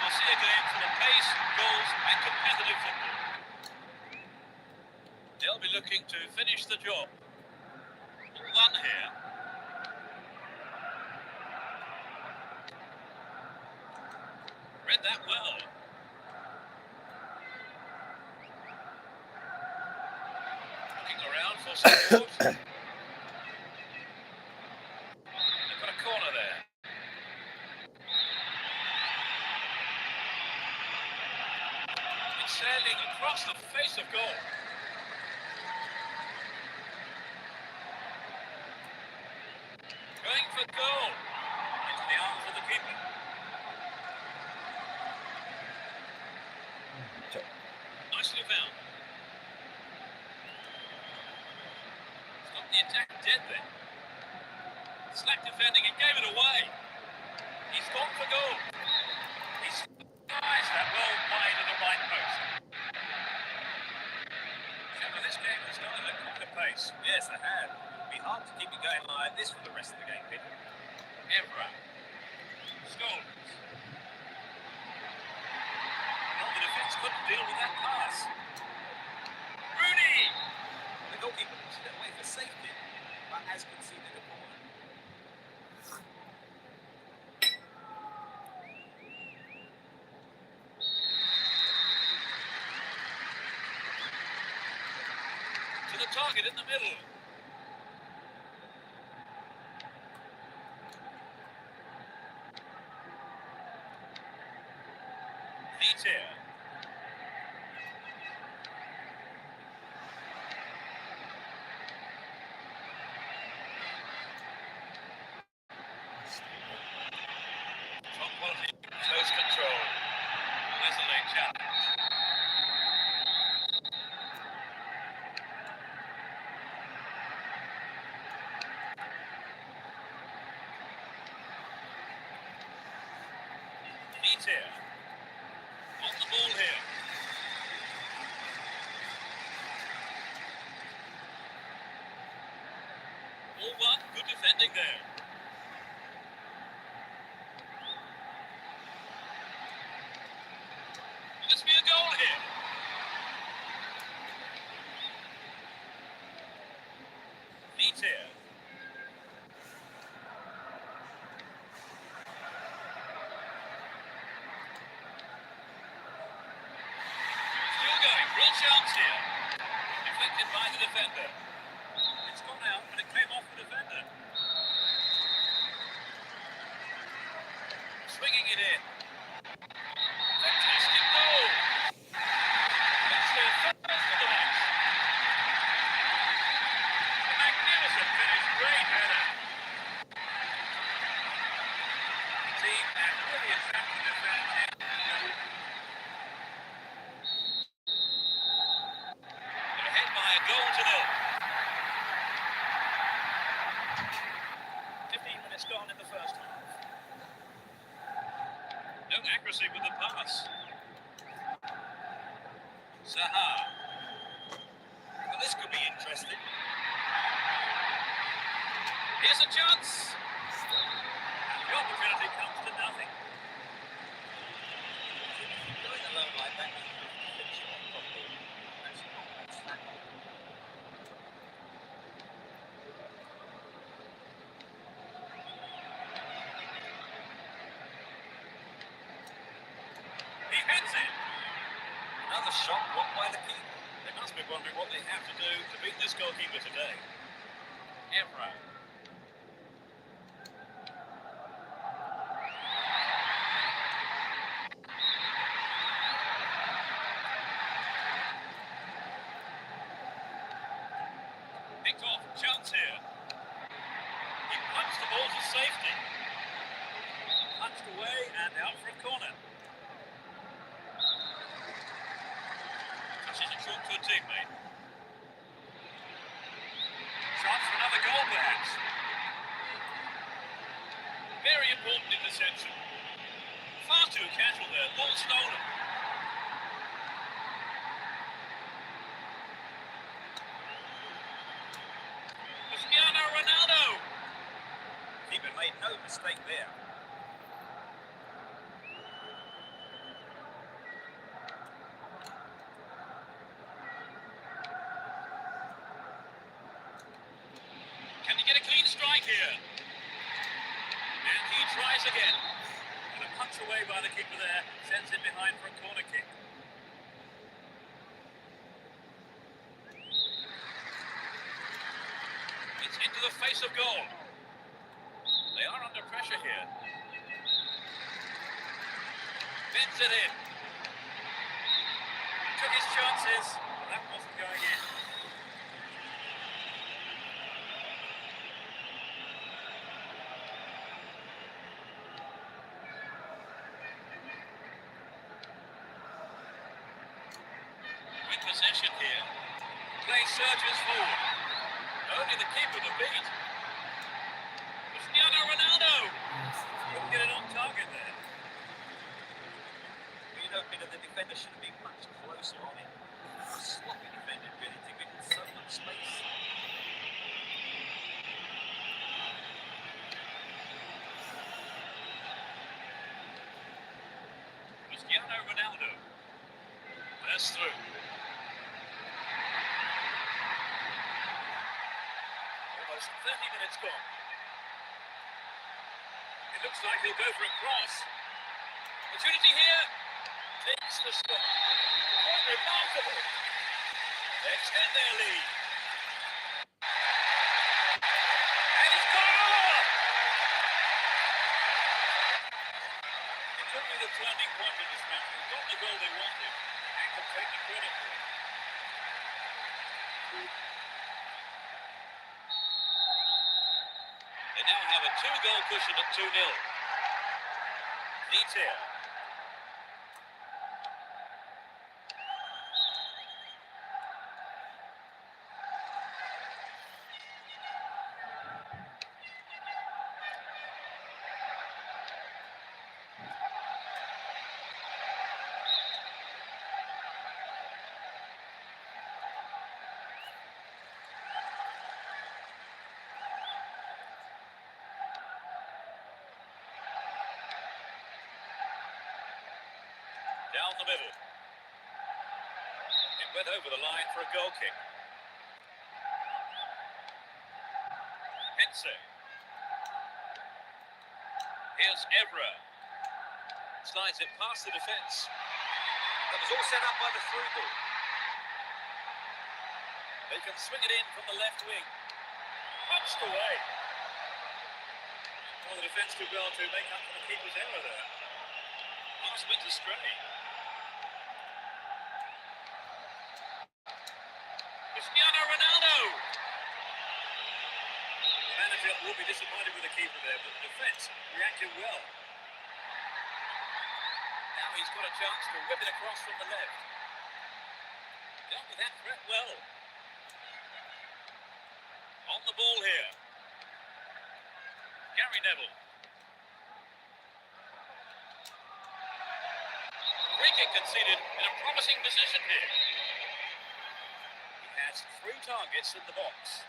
will see a game full of pace, goals and competitive football. They'll be looking to finish the job. 1 here. Read that well. Looking around for support. They've got a corner there. It's sailing across the face of goal. Going for goal. Into the arms of the keeper. Nicely found. Stopped the attack dead then. Slack defending and gave it away. He's gone for goal. He's sliced that well wide of the right post. Remember, this game has started at quite a pace. Yes, they have. It'll be hard to keep it going like this for the rest of the game, Peter. Evra. Scholes. Well, the defence couldn't deal with that pass. Rooney. The goalkeeper pushed it away for safety, but has conceded a corner. To the target in the middle. Here. Top quality, close control. Resolute challenge. Here. On the ball here. All one, good defending there. Will this be a goal here? Neat here. Real chance here. Deflected by the defender. It's gone out, but it came off the defender. Swinging it in. Fantastic goal. That's their first of the match. A magnificent finish. Great header. The team had really attracted the fans in. Goal to nil. 15 minutes gone in the first half. No accuracy with the pass. Zaha. Well, this could be interesting. Here's a chance. The opportunity comes to nothing. Going alone like that, you can finish it off properly. That's not bad slack. He hits it. Another shot blocked by the keeper. They must be wondering what they have to do to beat this goalkeeper today. Evra. Picked off. Chance here. He punched the ball to safety. Punched away and out for a corner. Touches it short to a teammate. Chance for another goal, perhaps. Very important interception. Far too casual there. Ball stolen. Cristiano Ronaldo. Keeper made no mistake there. Can he get a clean strike here? And he tries again. And a punch away by the keeper there sends it behind for a corner kick. It's into the face of goal. They are under pressure here. Bends it in. Took his chances. That wasn't going in. With possession here. Play surges forward. Only the keeper to beat. Cristiano Ronaldo. Couldn't get it on target there. You know, the defender should have been much closer on it. A sloppy defender, really, to give him so much space. Cristiano Ronaldo. That's through. Almost 30 minutes gone. It looks like he'll go for a cross. Opportunity here. Takes the shot. Quite remarkable. They extend their lead. And he's got over. It could be the turning point of this match. They've got the goal they wanted and can take the credit for it. They now have a 2-goal cushion at 2-0. Needs here. Down the middle. It went over the line for a goal kick. Hense. Here's Evra. Slides it past the defence. That was all set up by the through ball. They can swing it in from the left wing. Punched away. Well, the defence did well to make up for the keeper's error there. Pass went astray. Cristiano Ronaldo. The manager will be disappointed with the keeper there, but the defence reacted well. Now he's got a chance to whip it across from the left. Dealt with that threat well. On the ball here. Gary Neville. Free kick conceded in a promising position here. He has 3 targets in the box.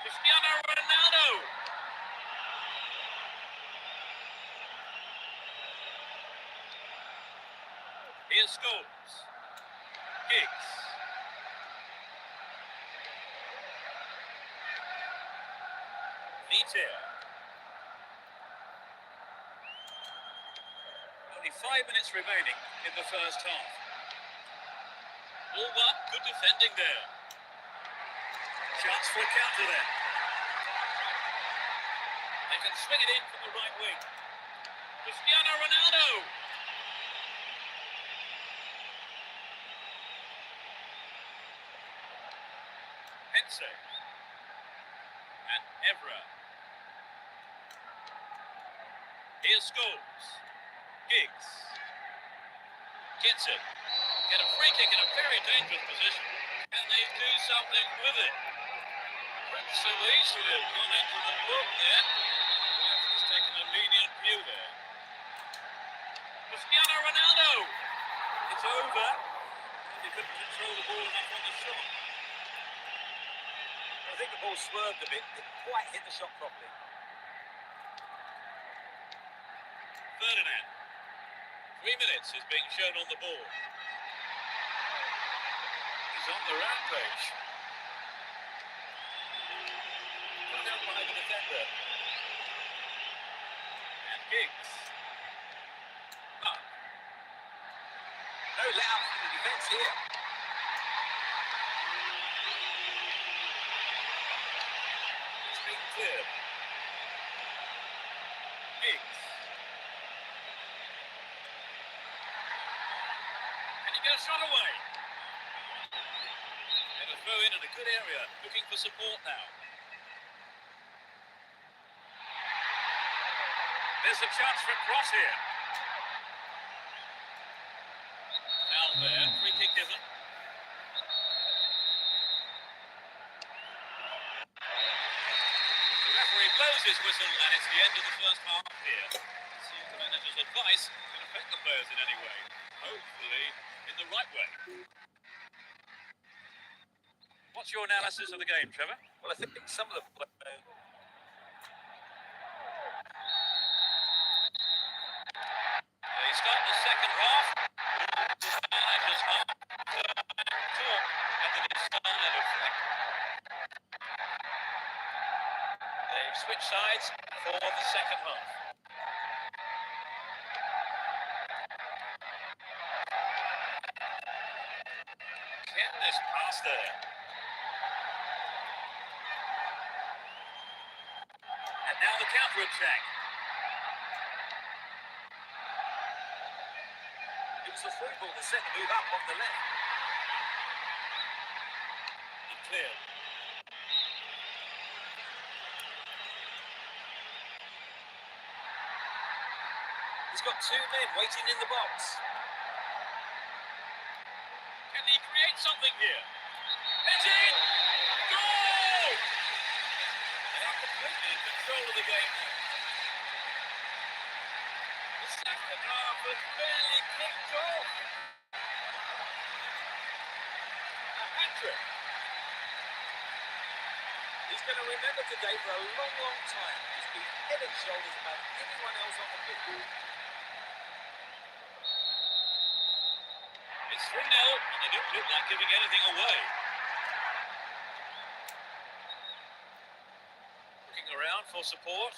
Cristiano Ronaldo. Here's Scholes. Giggs. Vita. Only 5 minutes remaining in the first half. All one, good defending there. Chance for a counter there. They can swing it in from the right wing. Cristiano Ronaldo. Hense. And Evra. Here's Scholes. Giggs. Gets it. Get a free kick in a very dangerous position. Can they do something with it? Principally should have gone into the book there. He's taken a lenient view there. Cristiano Ronaldo. It's over. He couldn't control the ball enough on the shot. I think the ball swerved a bit. Didn't quite hit the shot properly. Ferdinand. 3 minutes is being shown on the ball. He's on the rampage. Giggs. Up. No let up from the defence here. It's been cleared. Giggs. Can he get a shot away? And a throw in a good area, looking for support now. There's a chance for a cross here. Now there, free kick given. The referee blows his whistle and it's the end of the first half here. See if the manager's advice can affect the players in any way. Hopefully in the right way. What's your analysis of the game, Trevor? Well, I think some of the They start the second half. Managers half talk at the desired effect. They've switched sides for the second half. Careless pass there. And now the counter-attack. it was the through ball that set the move up on the left. And cleared. He's got two men waiting in the box. Can he create something here? It's in! Goal! They are completely in control of the game. The second half has barely kicked off. A hat-trick. He's going to remember today for a long, long time. He's been head and shoulders above anyone else on the pitch. It's 3-0, and they don't look like giving anything away. Looking around for support.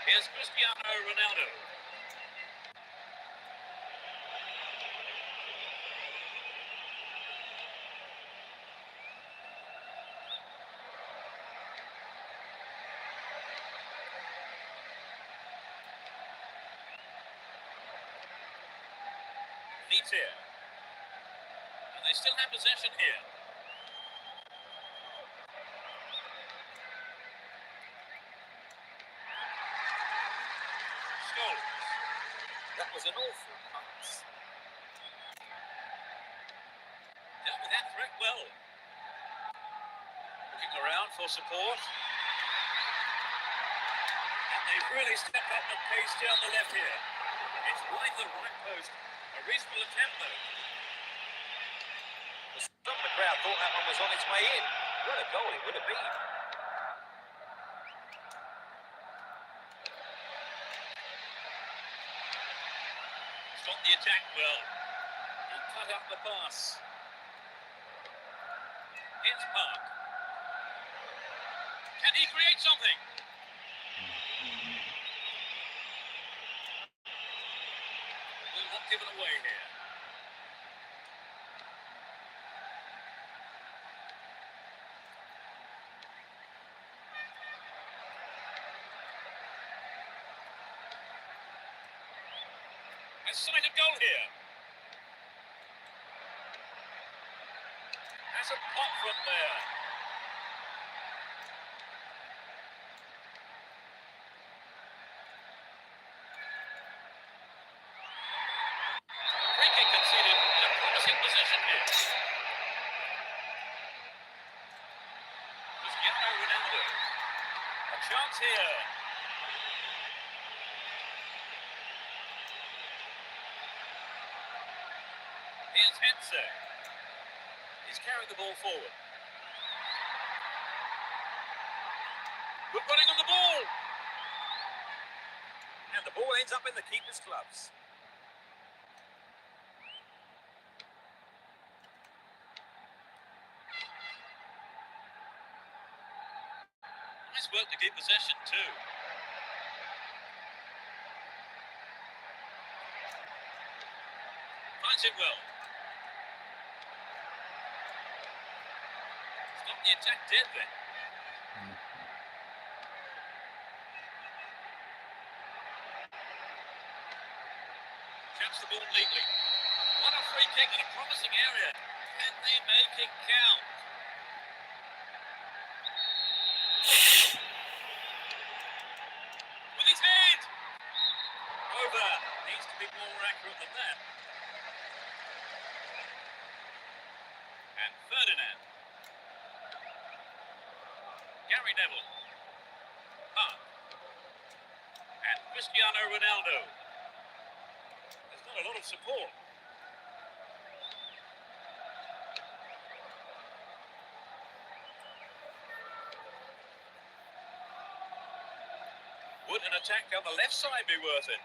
Here's Cristiano Ronaldo. Leads here. And they still have possession here. Scholes. That was an awful pass. Dealt with that threat well. Looking around for support. And they've really stepped up the pace down the left here. It's right the right post. A reasonable attempt though. Some of the crowd thought that one was on its way in. What a goal it would have been. Stopped the attack well. He cut up the pass. It's Park. Can he create something? Will not give it away here. A sight of goal here. Has a pop from there. Free kick conceded in a promising position here. Cristiano Ronaldo. A chance here. Here's Hense. He's carried the ball forward. Good running on the ball. And And the ball ends up in the keeper's gloves. Nice work to keep possession too. Finds it well. Stop the attack dead then. Traps the ball neatly. What a free kick in a promising area. Can they make it count? With his head! Over. Needs to be more accurate than that. And Ferdinand. Gary Neville. Hart. And Cristiano Ronaldo. There's not a lot of support. Would an attack on the left side be worth it?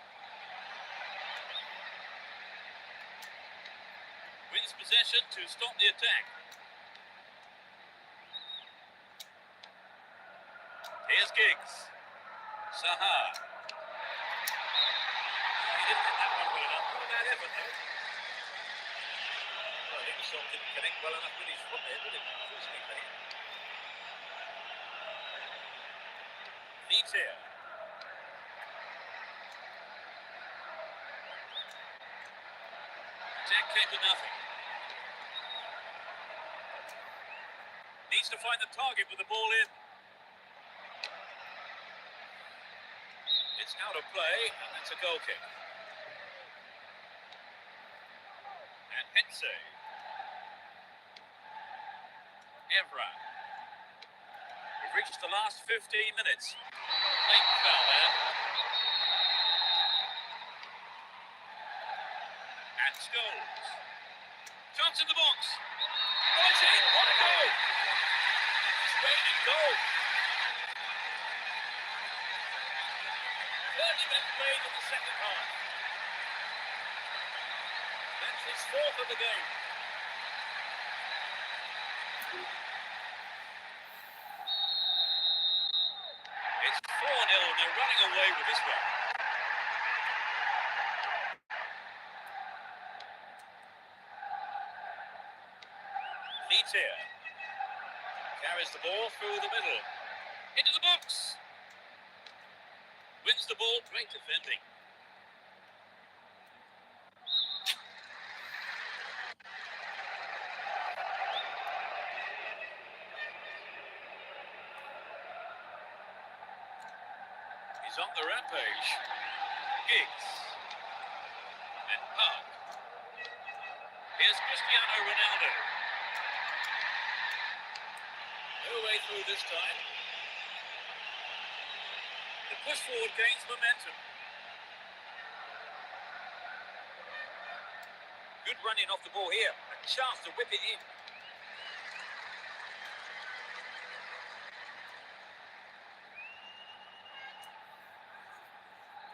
Wins possession to stop the attack. Here's Giggs. Saha. He didn't hit that one well enough. Not a bad effort though. Well, I think the shot didn't connect well enough with his foot there, did it? Unfortunately for him. Leads here. Attack came to nothing. Needs to find the target with the ball in. It's out of play, and that's a goal kick. And Hense. Evra. We've reached the last 15 minutes. Late foul there. And Scholes. Chance in the box. Oh, it's in. What a goal! Straight in goal. 30 minutes played in the second half. That's his fourth of the game. It's 4-0 and they're running away with this one. Leads here. Carries the ball through the middle. Into the box. Wins the ball. Great defending. He's on the rampage. Giggs. And Hart. Here's Cristiano Ronaldo. No way through this time. The push forward gains momentum. Good running off the ball here. A chance to whip it in.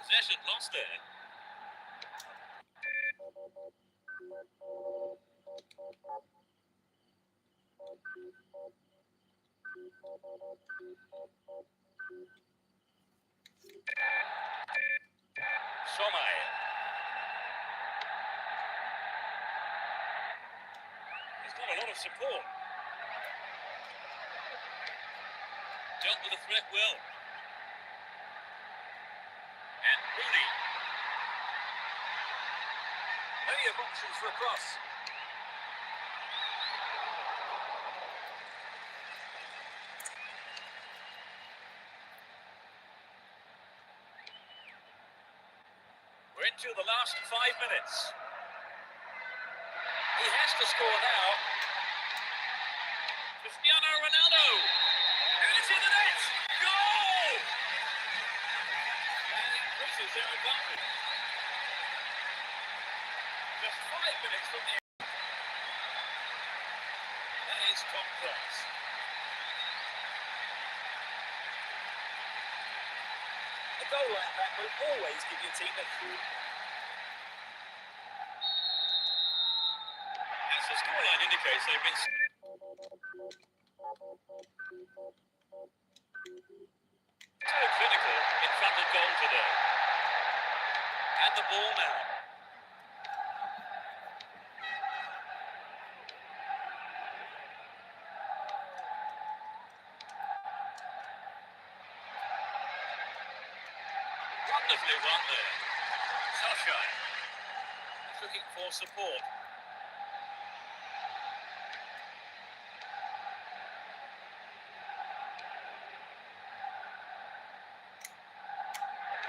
Possession lost there. Somai. He's got a lot of support. Dealt with the threat well. And Rooney. Plenty of options for a cross. We're into the last 5 minutes. He has to score now. Cristiano Ronaldo. And it's in the net. Goal! And increases their advantage. Just 5 minutes from the end. That is top class. A goal like that will always give your team a As the scoreline indicates, they've been so clinical in front of goal today. And the ball now. Wonderfully won there. Sunshine. Looking for support.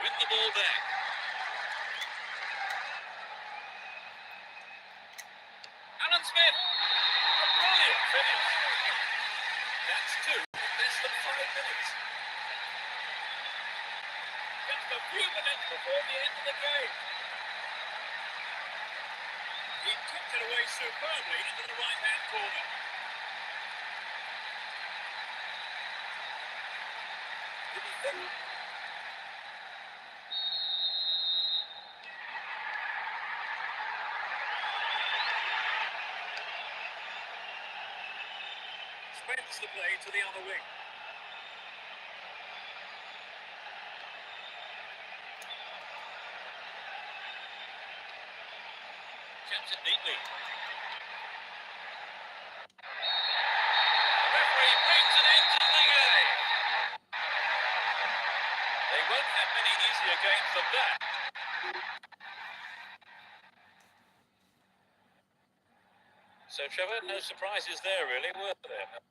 Win the ball back. Alan Smith. A brilliant finish. That's two in less than 5 minutes. Just a few minutes before the end of the game. He kicked it away superbly into the right-hand corner. The defender. Spreads the play to the other wing. Checks it neatly. The referee brings an end to the game. They won't have many easier games than that. So, Trevor, no surprises there, really, were there?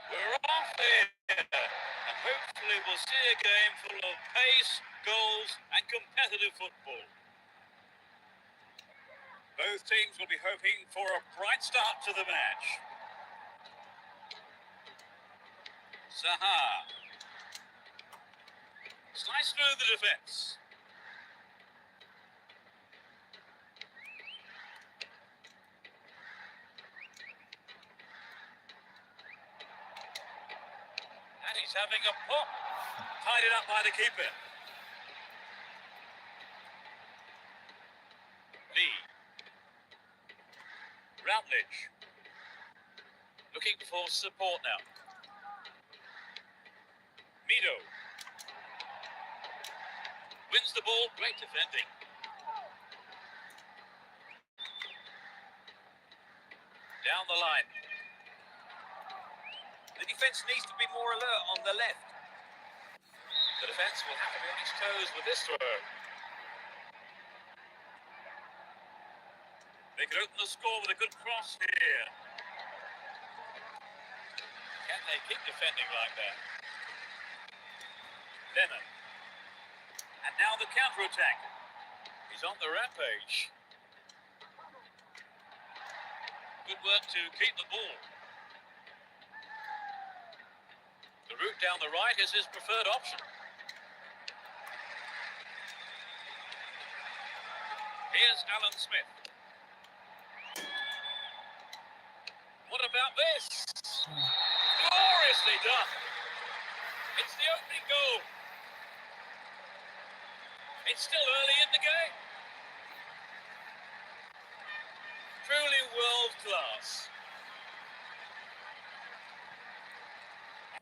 We're off here, and hopefully we'll see a game full of pace, goals, and competitive football. Both teams will be hoping for a bright start to the match. Zaha. Slice through the defence. And he's having a pop. Tied it up by the keeper. Lee. Routledge. Looking for support now. Mido. Wins the ball. Great defending. Down the line. The defence needs to be more alert on the left. The defence will have to be on its toes with this throw. They could open the score with a good cross here. Can they keep defending like that? Lennon. And now the counter-attack. He's on the rampage. Good work to keep the ball. The route down the right is his preferred option. Here's Alan Smith. What about this? Gloriously done. It's the opening goal. It's still early in the game. Truly world class.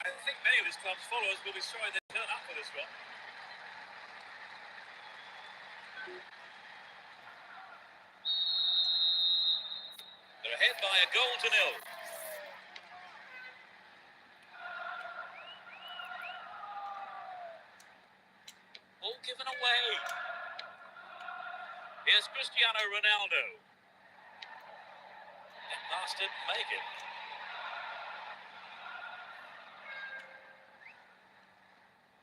I think many of his club's followers will be sorry they turned up for this one. They're ahead by a goal to nil. All given away. Here's Cristiano Ronaldo. That pass didn't make it.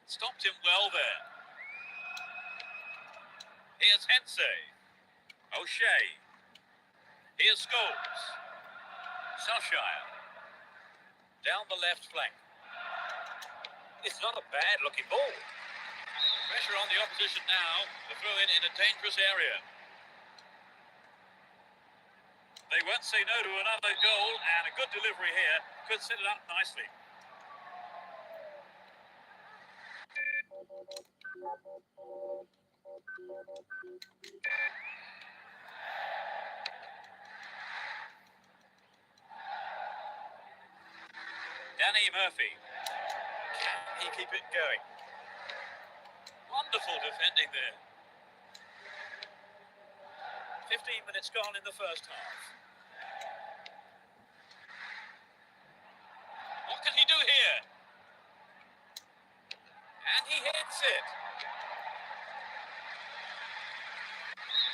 Stopped him well there. Here's Hensey. O'Shea. Here's Scholes. Solskjaer. Down the left flank. It's not a bad looking ball. Pressure on the opposition now. The throw in a dangerous area. They won't say no to another goal, and a good delivery here could set it up nicely. Danny Murphy. Can he keep it going? Wonderful defending there. 15 minutes gone in the first half. What can he do here? And he hits it.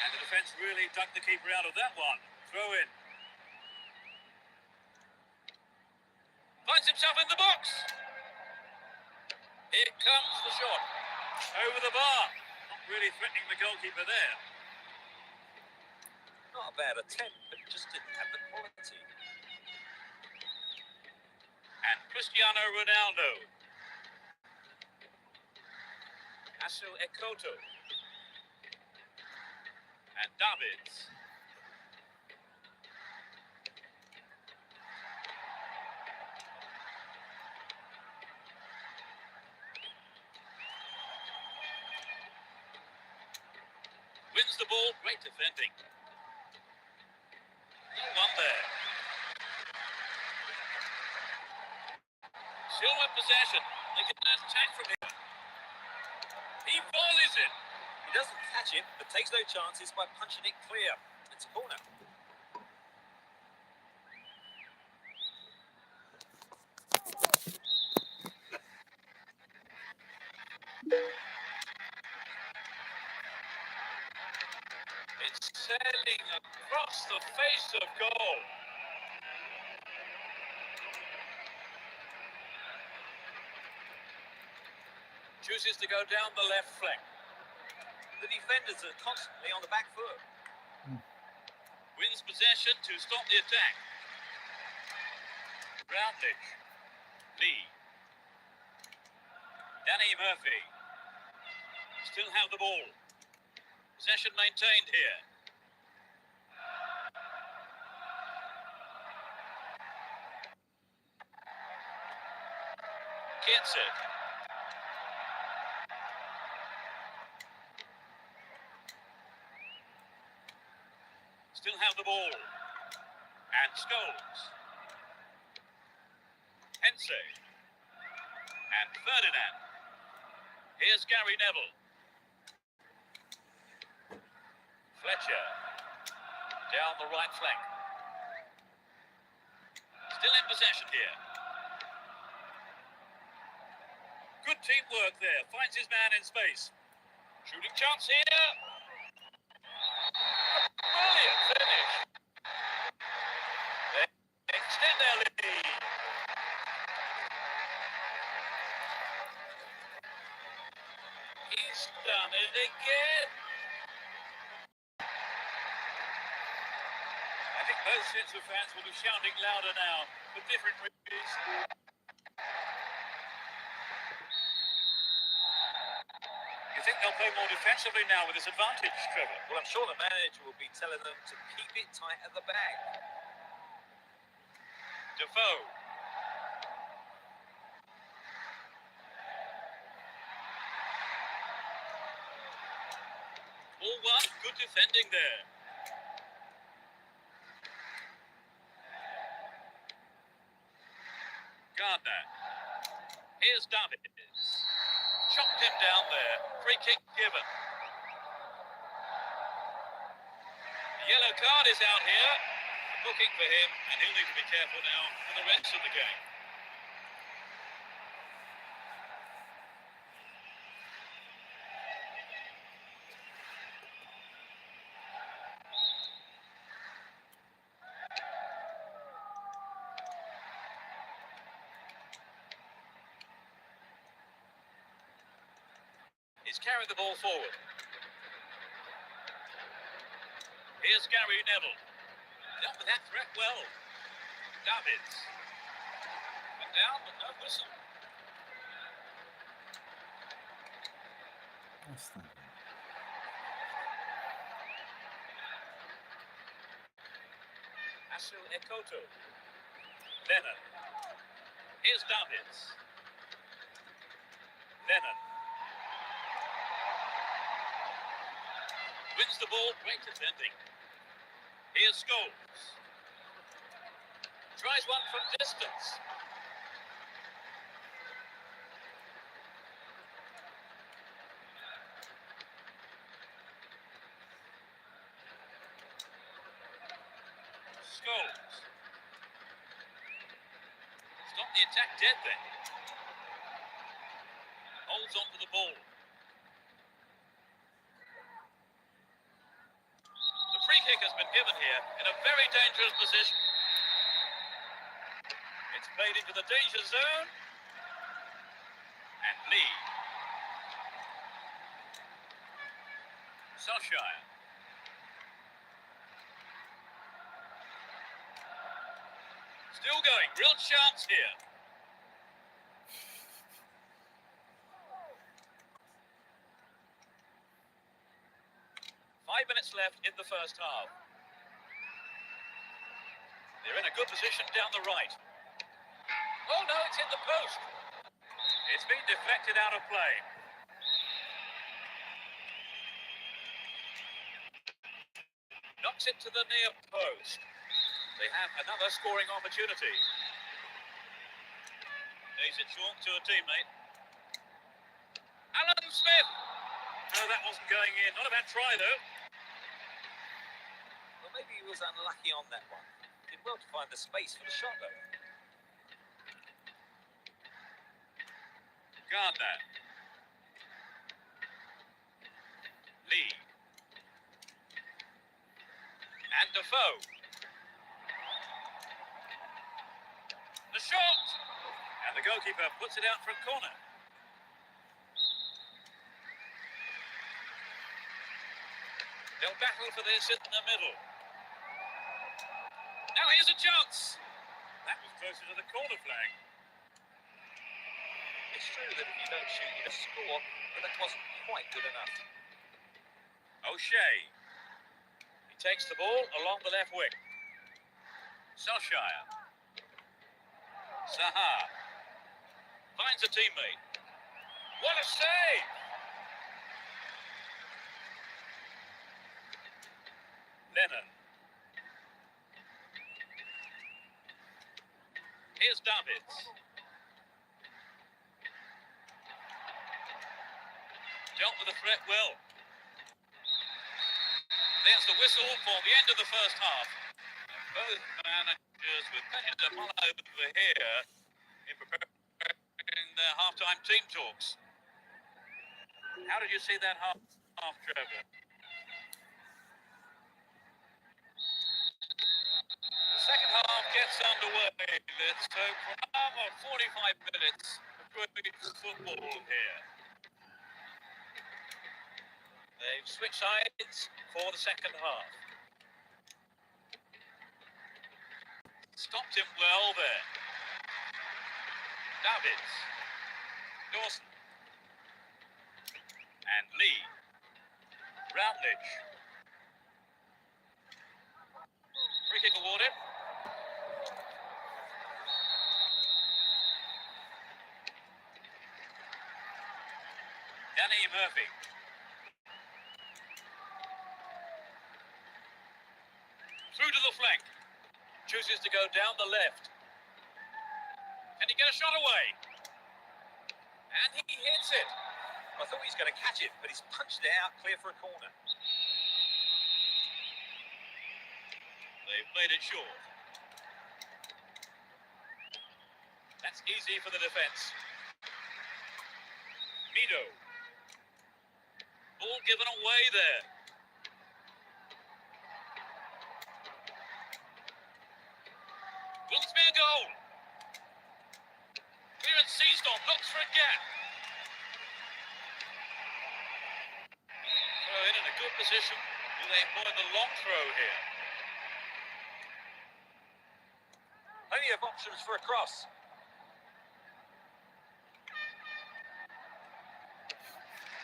And the defence really dug the keeper out of that one. Throw in. Finds himself in the box. Here comes the shot. Over the bar. Not really threatening the goalkeeper there. Not a bad attempt, but just didn't have the quality. And Cristiano Ronaldo. Asu Ekoto. And Davids. Wins the ball, great defending. No one there. Still with possession. They get an attack from him. He volleys it. He doesn't catch it, but takes no chances by punching it clear. It's a corner. It's sailing across the face of goal. Chooses to go down the left flank. The defenders are constantly on the back foot. Wins possession to stop the attack. Routledge. Lee. Danny Murphy. Still have the ball. Possession maintained here. Gets it. Still have the ball. And Scholes. Hensey. And Ferdinand. Here's Gary Neville. Fletcher. Down the right flank. Still in possession here. Good teamwork there. Finds his man in space. Shooting chance here. Brilliant finish. They extend their lead. He's done it again. I think both sets of fans will be shouting louder now for different reasons. You think they'll play more defensively now with this advantage, Trevor? Well, I'm sure the manager will be telling them to keep it tight at the back. Defoe. 1. Good defending there. Gardner. Here's Davids. Chopped him down there. Free kick given. The yellow card is out here. Booking for him, and he'll need to be careful now for the rest of the game. He's carried the ball forward. Here's Gary Neville. Dealt with that threat well. Davids. Went down, but no whistle. What's that? Asu Ekoto. Lennon. Here's Davids. Lennon. Wins the ball, great defending. Here's Scholes. Tries one from distance. Scholes. Stop the attack dead then. Holds on to the ball. The free kick has been given here in a very dangerous position. It's played into the danger zone. And Lee. Solskjaer. Still going, real chance here. Five minutes left in the first half. They're in a good position down the right. Oh no, it's hit the post. It's been deflected out of play. Knocks it to the near post. They have another scoring opportunity. Lays it short to a teammate. Alan Smith. No, that wasn't going in. Not a bad try though. Well, maybe he was unlucky on that one. Did well to find the space for the shot though. Gardner. Lee. And Defoe. The shot! And the goalkeeper puts it out for a corner. They'll battle for this in the middle. Now here's a chance. That was closer to the corner flag. It's true that if you don't shoot, you just score, but that wasn't quite good enough. O'Shea. He takes the ball along the left wing. Solskjaer. Zaha. Finds a teammate. What a save! Lennon. Here's Davids. Dealt with the threat well. There's the whistle for the end of the first half. Both managers with plenty to follow over here in preparing their half-time team talks. How did you see that half, Trevor? The second half gets underway. Let's hope for another 45 minutes of great football here. They've switched sides for the second half. Stopped him well there. Davids. Dawson. And Lee. Routledge. Free kick awarded. Danny Murphy. Through to the flank. Chooses to go down the left. Can he get a shot away? And he hits it. I thought he was going to catch it, but he's punched it out clear for a corner. They've played it short. That's easy for the defence. Mido. Ball given away there. Looks to be a goal. Clearance seized on, looks for a gap. Throw in a good position. Will they employ the long throw here? Plenty of options for a cross.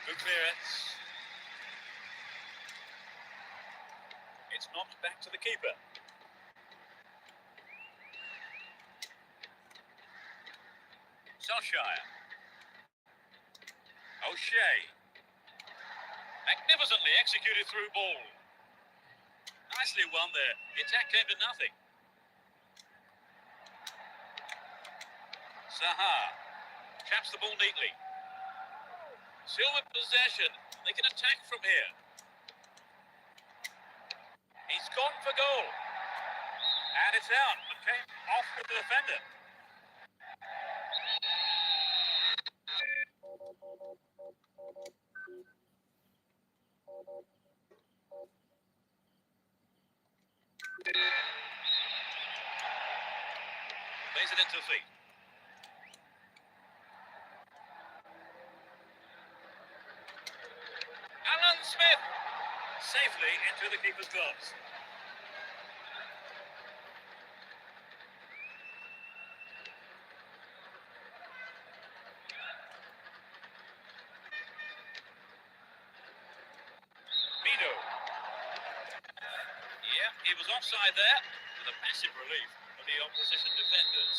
Good clearance. It's knocked back to the keeper. Solskjaer. O'Shea. Magnificently executed through ball. Nicely won there. The attack came to nothing. Zaha. Traps the ball neatly. Still with possession. They can attack from here. He's gone for goal. And it's out. But came off with the defender. Plays it into feet. Alan Smith safely into the keeper's gloves. Mido. Yeah, he was offside there with a massive relief of the opposition defenders.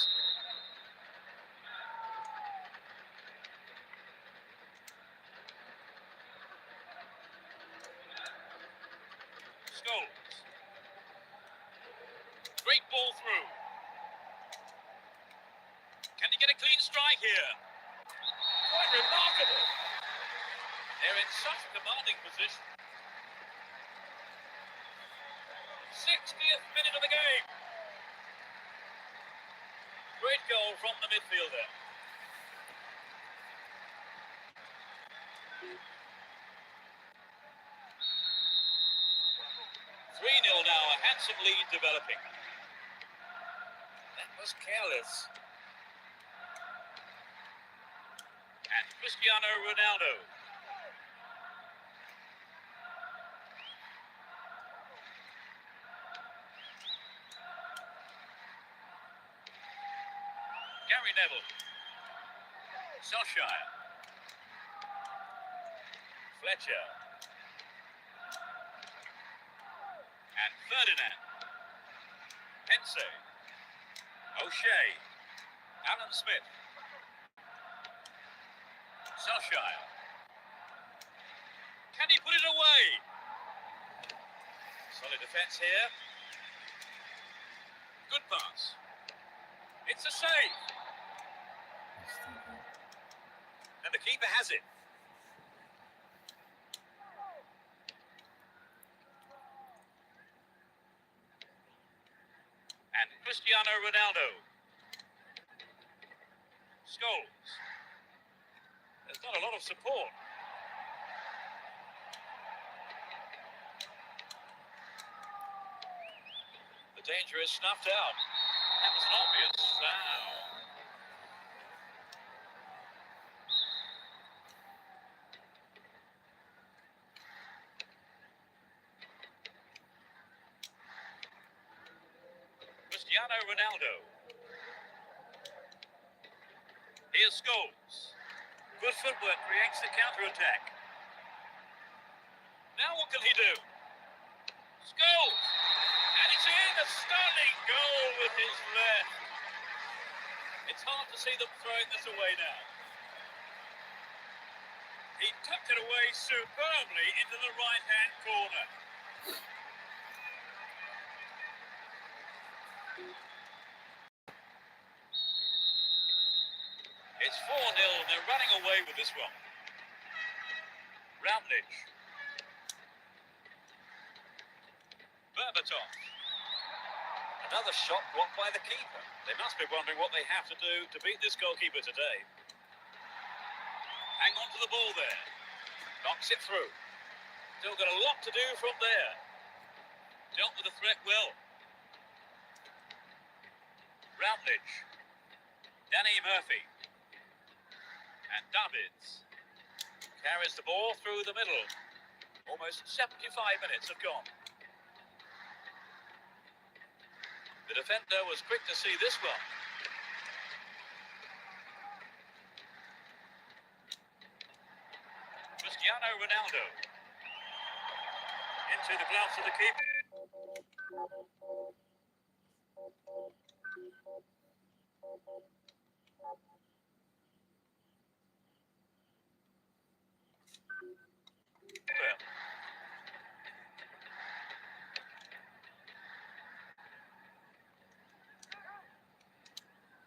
Scholes. Great ball through. Can he get a clean strike here? Quite remarkable. They're in such a commanding position. 60th minute of the game. Great goal from the midfielder. 3-0 now, a handsome lead developing. That was careless. And Cristiano Ronaldo. Gary Neville. Solskjaer. Fletcher. And Ferdinand. Hense. O'Shea. Alan Smith. Solskjaer. Can he put it away? Solid defence here. Good pass. It's a save. And the keeper has it. And Cristiano Ronaldo. Scholes. There's not a lot of support. The danger is snuffed out. That was an obvious foul. Cristiano Ronaldo. Here's Scholes. Good footwork creates the counter-attack. Now what can he do? Scholes! And it's in, a stunning goal with his left. It's hard to see them throwing this away now. He tucked it away superbly into the right-hand corner. 4-0 and they're running away with this one. Routledge. Berbatov. Another shot blocked by the keeper. They must be wondering what they have to do to beat this goalkeeper today. Hang on to the ball there. Knocks it through. Still got a lot to do from there. Dealt with the threat well. Routledge. Danny Murphy. And Davids. Carries the ball through the middle. Almost 75 minutes have gone. The defender was quick to see this one. Cristiano Ronaldo. Into the gloves of the keeper.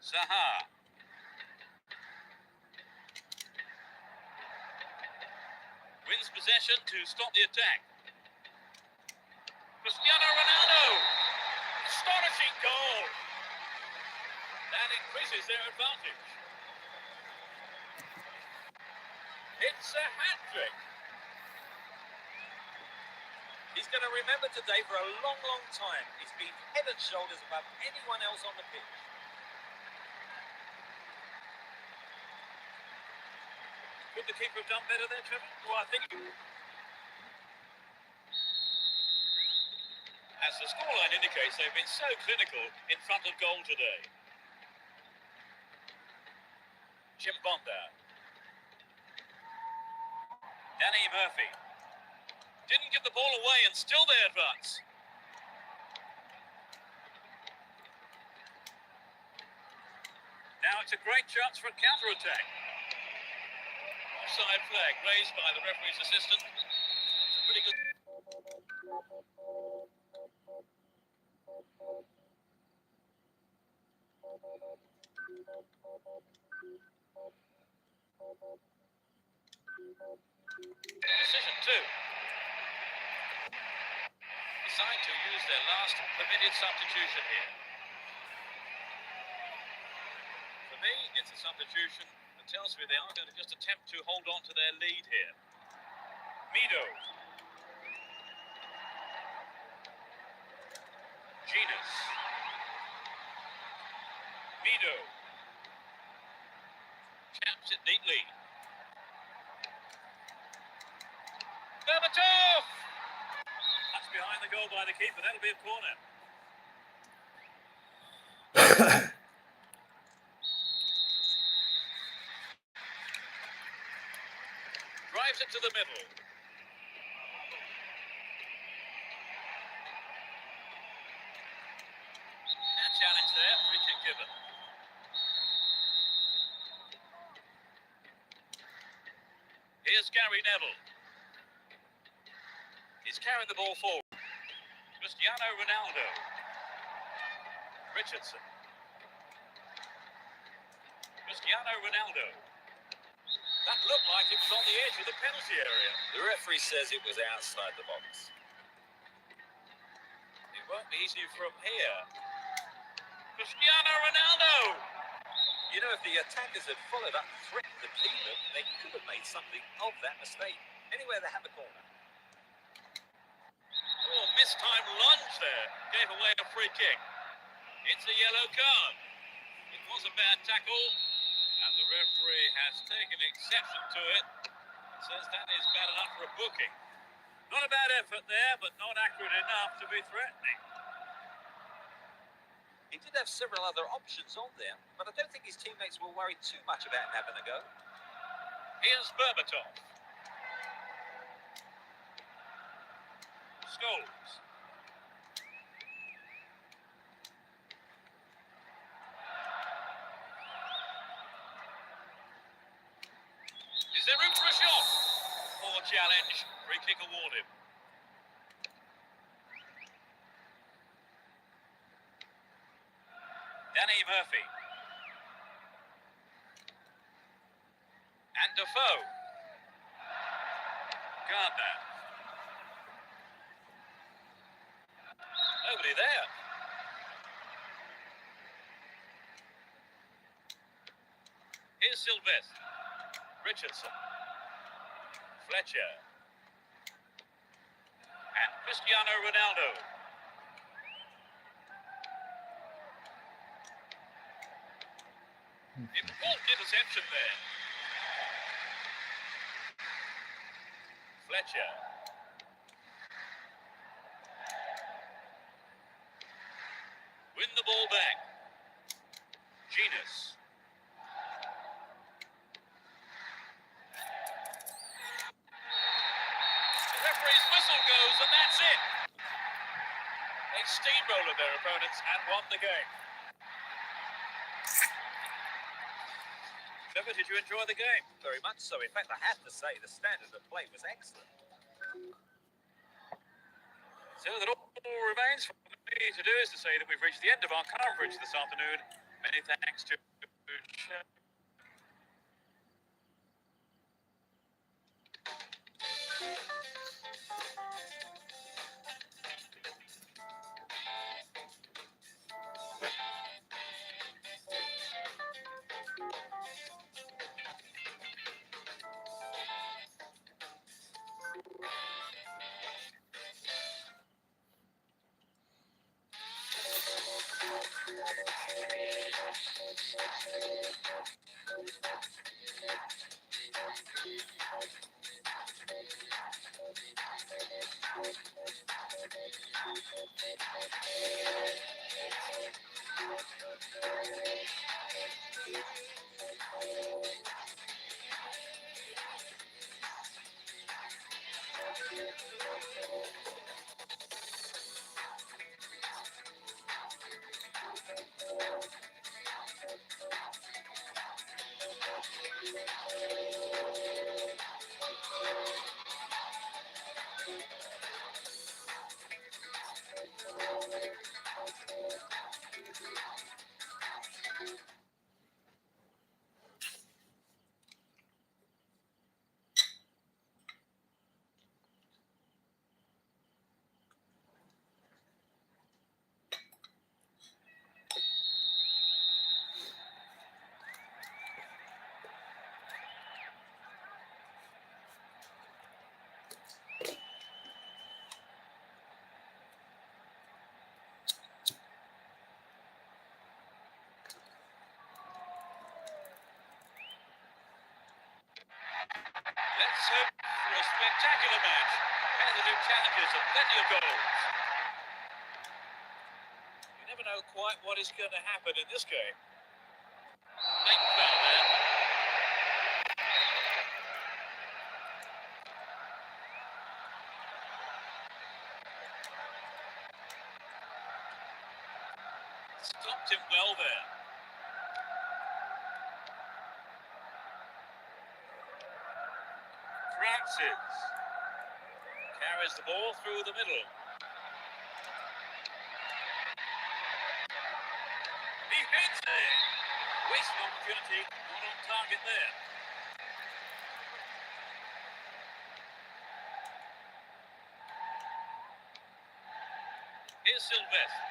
Zaha. Wins possession to stop the attack. Cristiano Ronaldo. Astonishing goal. That increases their advantage. It's a hat-trick. He's going to remember today for a long, long time. He's been head and shoulders above anyone else on the pitch. Could the keeper have done better there, Trevor? Well, I think... As the scoreline indicates, they've been so clinical in front of goal today. Chimbonda. Danny Murphy. Didn't give the ball away and still they advance. Now it's a great chance for a counter-attack. Offside flag raised by the referee's assistant. It's a pretty good... Decision 2. Decide to use their last permitted substitution here. For me, it's a substitution that tells me they are going to just attempt to hold on to their lead here. Mido. Genus. Mido. Taps it neatly. Berbatov! That's behind the goal by the keeper. That'll be a corner. Drives it to the middle. A challenge there. Free kick given. Here's Gary Neville. He's carrying the ball forward. Cristiano Ronaldo. Richardson. Cristiano Ronaldo. That looked like it was on the edge of the penalty area. The referee says it was outside the box. It won't be easy from here. Cristiano Ronaldo. You know, if the attackers had followed up and threatened the keeper, they could have made something of that mistake. Anyway, they have the corner. Oh, mistimed lunge there. Gave away a free kick. It's a yellow card. It was a bad tackle, and the referee has taken exception to it. Says that is bad enough for a booking. Not a bad effort there, but not accurate enough to be threatening. He did have several other options on there, but I don't think his teammates were worried too much about having a go. Here's Berbatov. Scholes. Is there room for a shot? Poor challenge. Free kick awarded. Danny Murphy. And Defoe. Gardner. Nobody there. Here's Sylvester. Richardson. Fletcher. And Cristiano Ronaldo. Important interception there. Fletcher. Win the ball back. Genus. The referee's whistle goes, and that's it. They steamrolled their opponents and won the game. Trevor, did you enjoy the game? Very much so. In fact, I have to say the standard of play was excellent. So that all remains for me to do is to say that we've reached the end of our coverage this afternoon. Many thanks to let's hope for a spectacular match. Competitive challenges and plenty of goals. You never know quite what is going to happen in this game. Late foul there. Stopped him well there. Francis carries the ball through the middle. He hits it. Wasted opportunity, not on target there. Here's Sylvester.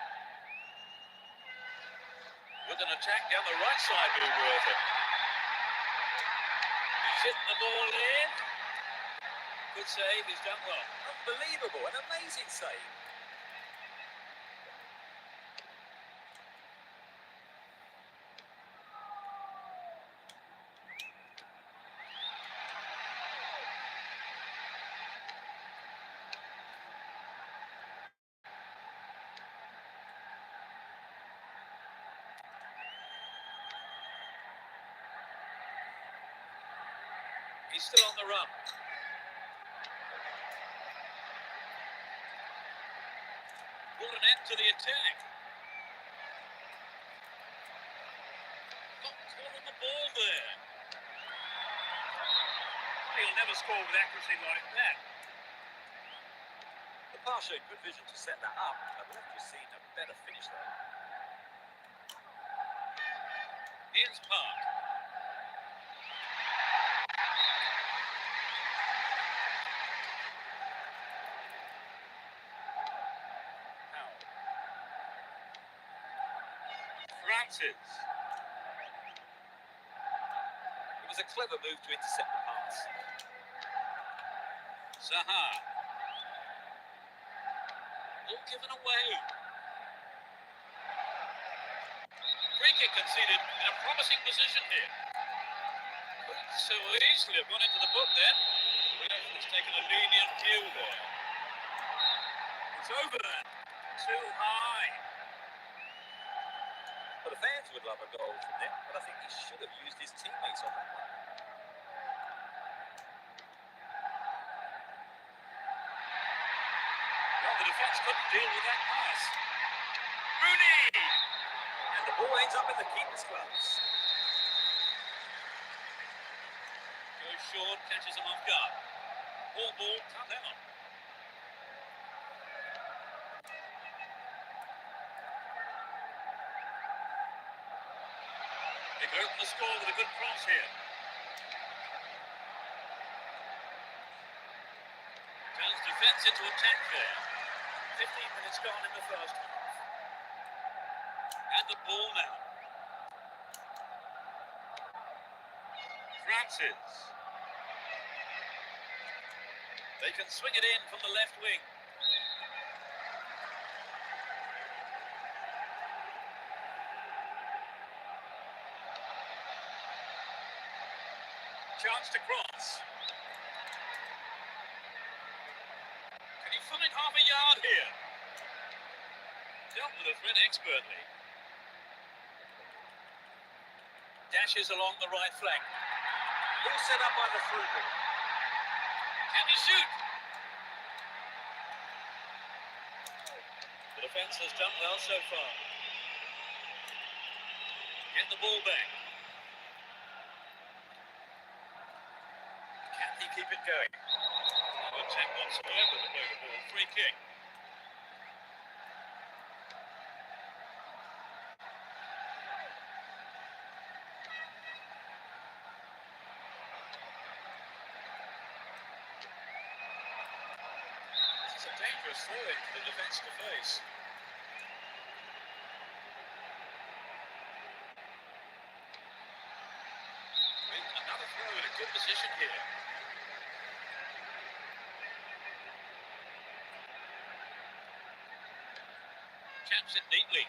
With an attack down the right side will be worth it. He's hitting the ball in. Good save, he's done well. Unbelievable, an amazing save. He's still on the run. Put an end to the attack. Got caught on the ball there. He'll never score with accuracy like that. The pass showed good vision to set that up. I'd love to have seen a better finish there. Here's Park. Francis. It was a clever move to intercept the pass. Zaha. All given away. Free kick conceded in a promising position here. Couldn't so easily have gone into the book then. The ref has taken a lenient view there. It's over then. Too high. But the fans would love a goal from them, but I think he should have used his teammates on that one. Well, the defence couldn't deal with that pass. Rooney! And the ball ends up in the keeper's gloves. Goes short, catches him off guard. Ball, cut them on. They could open the score with a good cross here. Turns defence into attack there. 15 minutes gone in the first half. And the ball now. Francis. They can swing it in from the left wing. Chance to cross. Can he find half a yard here? Dealt with the threat expertly. Dashes along the right flank. All set up by the through ball. Can he shoot? The defence has done well so far. Get the ball back. Can he keep it going? No attack whatsoever to play the ball. Free kick. This is a dangerous throw-in for the defence to face. With another throw in a good position here. Chaps it neatly.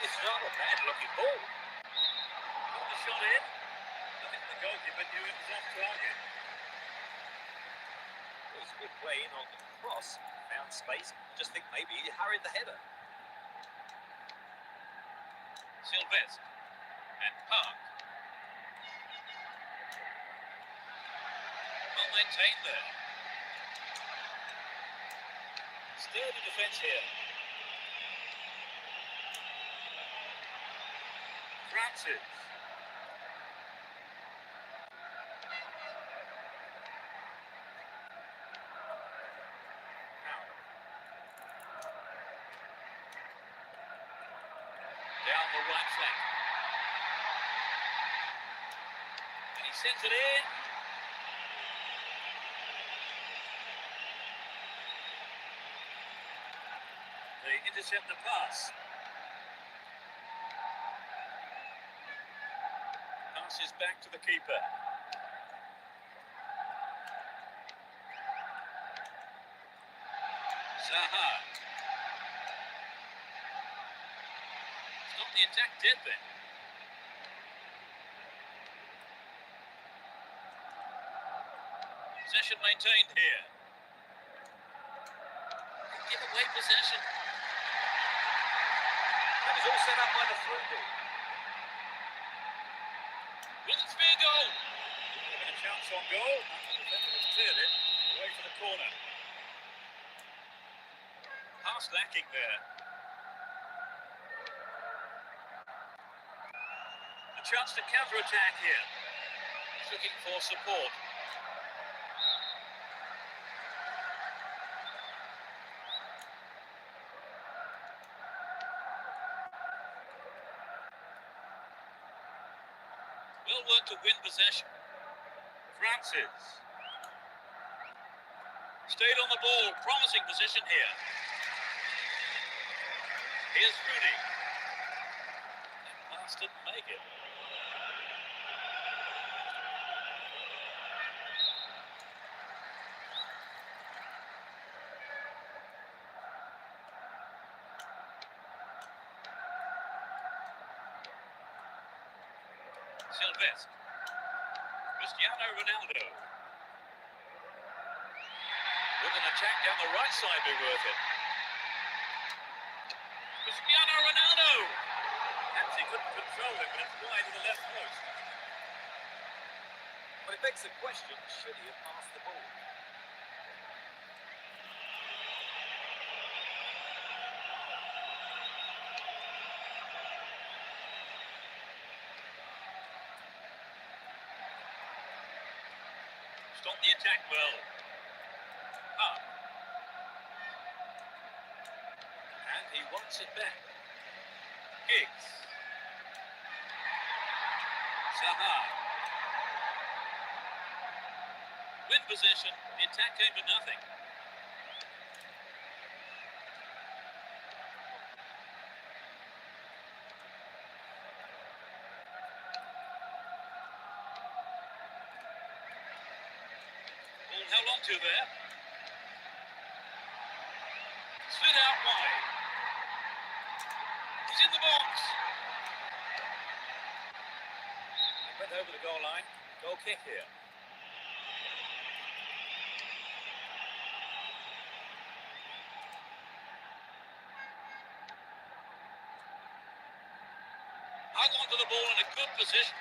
It's not a bad looking ball. Got the shot in. I think the goalkeeper knew it was off target. It was a good play in on the cross. Found space. Just think maybe he hurried the header. Sylvester and Park. Well maintained there. Sturdy defence here. Francis. Down the right flank. And he sends it in. They intercept the pass. Passes back to the keeper. Zaha. Stop the attack dead then. Possession maintained here. Give away possession. That was all set up by the through ball. Will it be a goal? Given a chance on goal. The defender has cleared it away for the corner. Pass lacking there. A chance to counter-attack here. He's looking for support. Well worked to win possession. Francis. Stayed on the ball. Promising position here. Here's Rooney. That pass didn't make it. Sylvester. Cristiano Ronaldo. With an attack down the right side be worth it. Cristiano Ronaldo. Perhaps he couldn't control it, but it's wide to the left post. But it begs the question, should he have passed the ball? Stop the attack well. Up. And he wants it back. Giggs. Zaha. Win possession. The attack came to nothing. Ball held on to there. Slid out wide. He's in the box. Went over the goal line. Goal kick here. Hung on to the ball in a good position.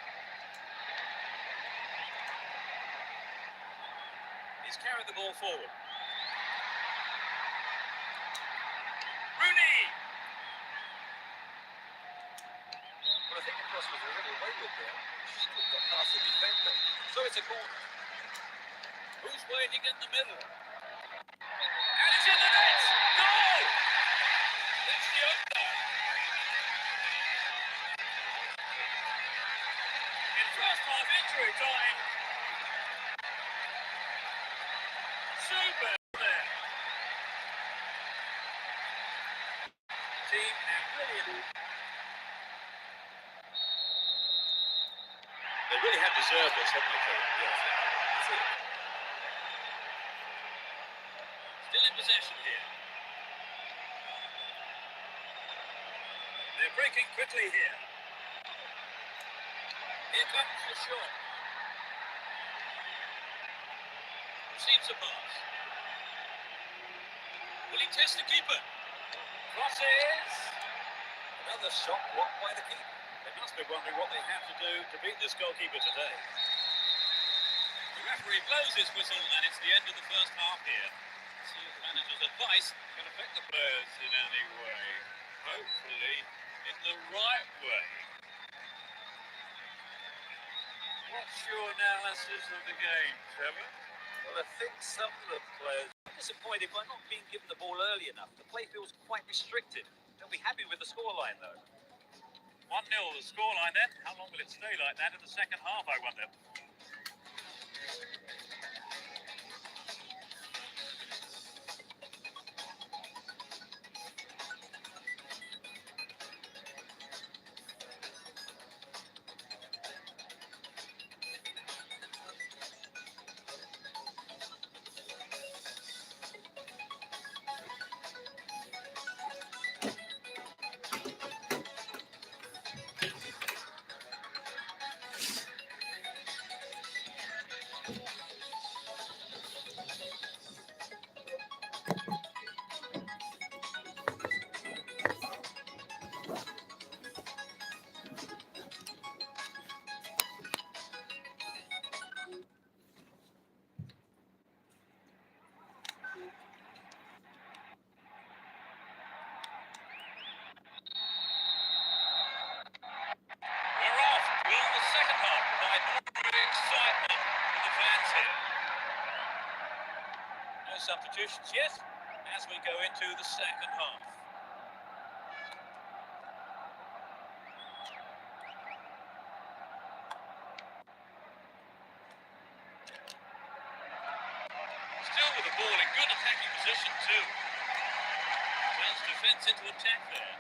He's carried the ball forward. Rooney! Well, I think the cross was a little wayward there. Should have got past the defender. So it's a corner. Who's waiting in the middle? And it's in the net! Goal! That's the opener. In first half injury time. Super there. Team have they really have deserved this, haven't they, Phil? Yes, that's it. Still in possession here. They're breaking quickly here. Here comes the shot. Receives a pass. Will he test the keeper? Crosses. Another shot blocked by the keeper. They must be wondering what they have to do to beat this goalkeeper today. The referee blows his whistle and it's the end of the first half here. See if the manager's advice can affect the players in any way. Hopefully in the right way. What's your analysis of the game, Trevor? Well, I think some of the players are disappointed by not being given the ball early enough. The play feels quite restricted. They'll be happy with the scoreline, though. 1-0 the scoreline then. How long will it stay like that in the second half, I wonder? Substitutions, yes, as we go into the second half. Still with the ball in good attacking position too. Turns defence into attack there.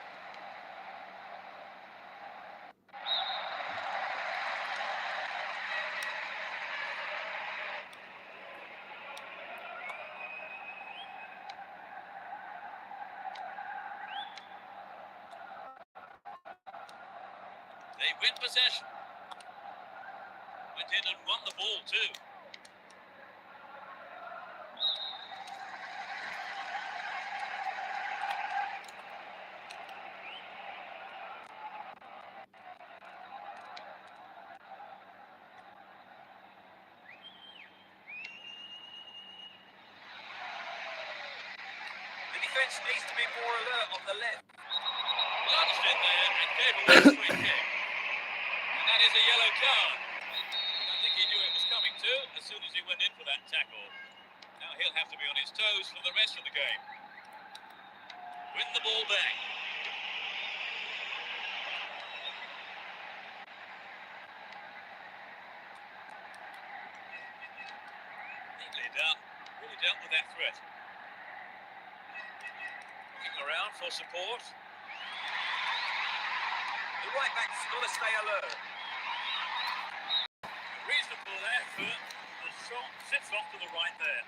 They win possession. Went in and won the ball too. The defence needs to be more alert on the left. Lunged in there and gave away a free kick. And that is a yellow card. I think he knew it was coming too as soon as he went in for that tackle. Now he'll have to be on his toes for the rest of the game. Win the ball back. Neatly done. Really dealt with that threat. Looking around for support. The right back's got to stay alert. Reasonable effort. The shot sits off to the right there.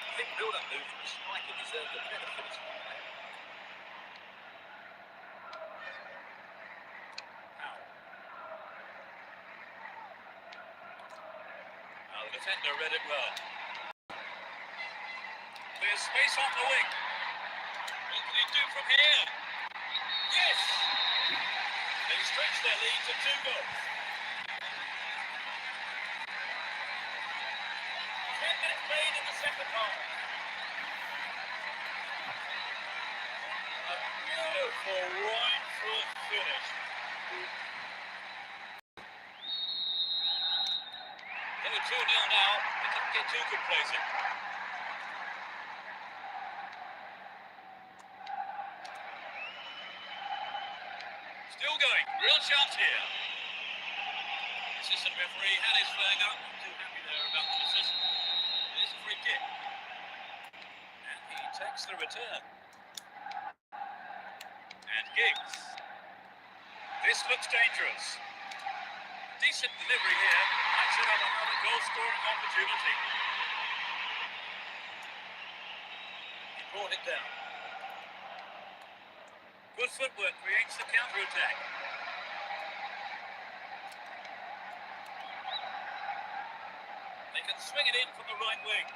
I think build-up move from the striker deserved a better finish. Now the defender read it well. There's space on the wing. What can he do from here? Yes! They stretch their lead to 2 goals. 10 minutes played in the second half. A beautiful right foot finish. They were 2-0 now. They didn't get too complacent. Still going. Real chance here. Assistant referee had his flag up. Not too happy there about the decision. It is a free kick. And he takes the return. And Giggs. This looks dangerous. Decent delivery here. Might set up another goal-scoring opportunity. He brought it down. Good footwork creates the counter-attack. They can swing it in from the right wing.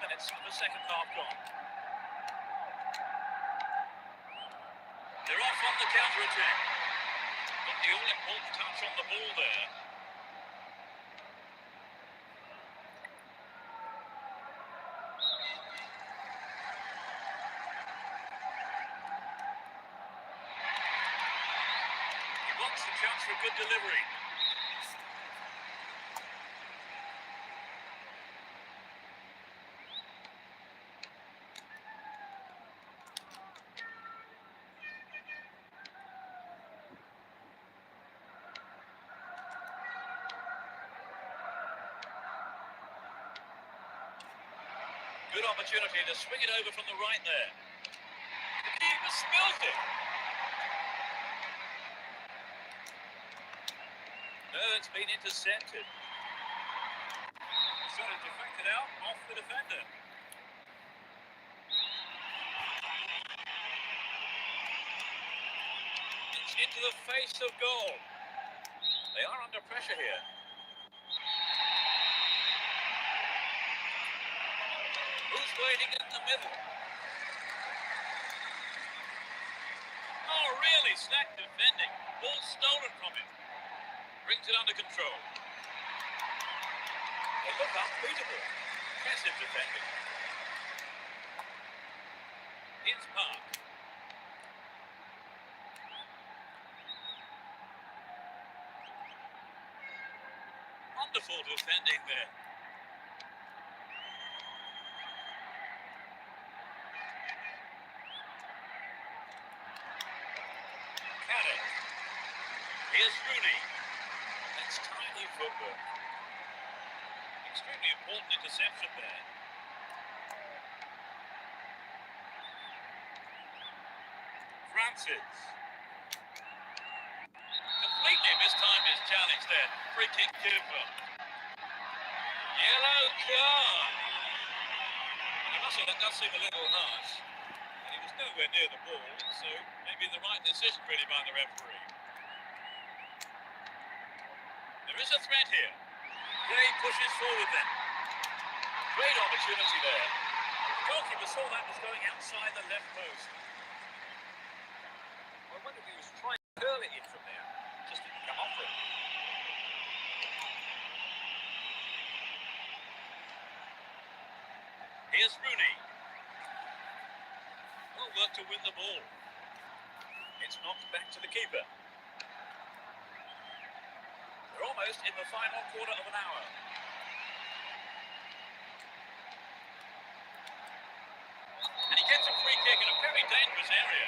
Minutes of the second half gone. They're off on the counter-attack. Got the all-important touch on the ball there. He wants the chance for a good delivery. Good opportunity to swing it over from the right there. The keeper spilled it. No, it's been intercepted. Sort of deflected out off the defender. It's into the face of goal. They are under pressure here. Who's waiting in the middle? Oh, really slack defending. Ball stolen from him. Brings it under control. They look unbeatable. Impressive defending. It's Park. Wonderful defending there. Here's Rooney. That's tiny football. Extremely important interception there. Francis. Completely mistimed his challenge there. Free kick given. Yellow card. So that does seem a little harsh. And he was nowhere near the ball, so maybe the right decision really by the referee. There is a threat here. Gray pushes forward then. Great opportunity there. The goalkeeper saw that was going outside the left post. I wonder if he was trying to curl it in from there. Just didn't come off it. Here's Rooney. Well work to win the ball. It's knocked back to the keeper. We're almost in the final quarter of an hour. And he gets a free kick in a very dangerous area.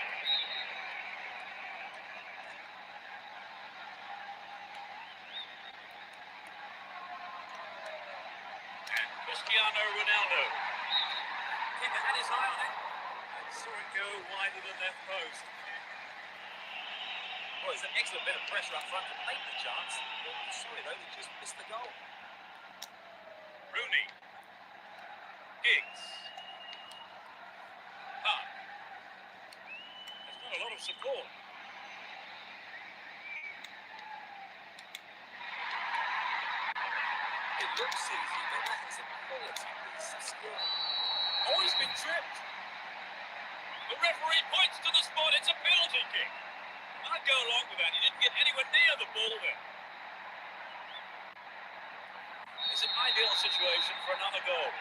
And Cristiano Ronaldo. Keeper had his eye on it. And saw it go wide of the left post. Well, there's an excellent bit of pressure up front to make the chance. Sorry though, they just missed the goal. Rooney. Giggs. Park. There's not a lot of support. It looks easy, but that is a quality piece of skill. Oh, he's been tripped. The referee points to the spot. It's a penalty kick. I'd go along with that. He didn't get anywhere near the ball there. It's an ideal situation for another goal.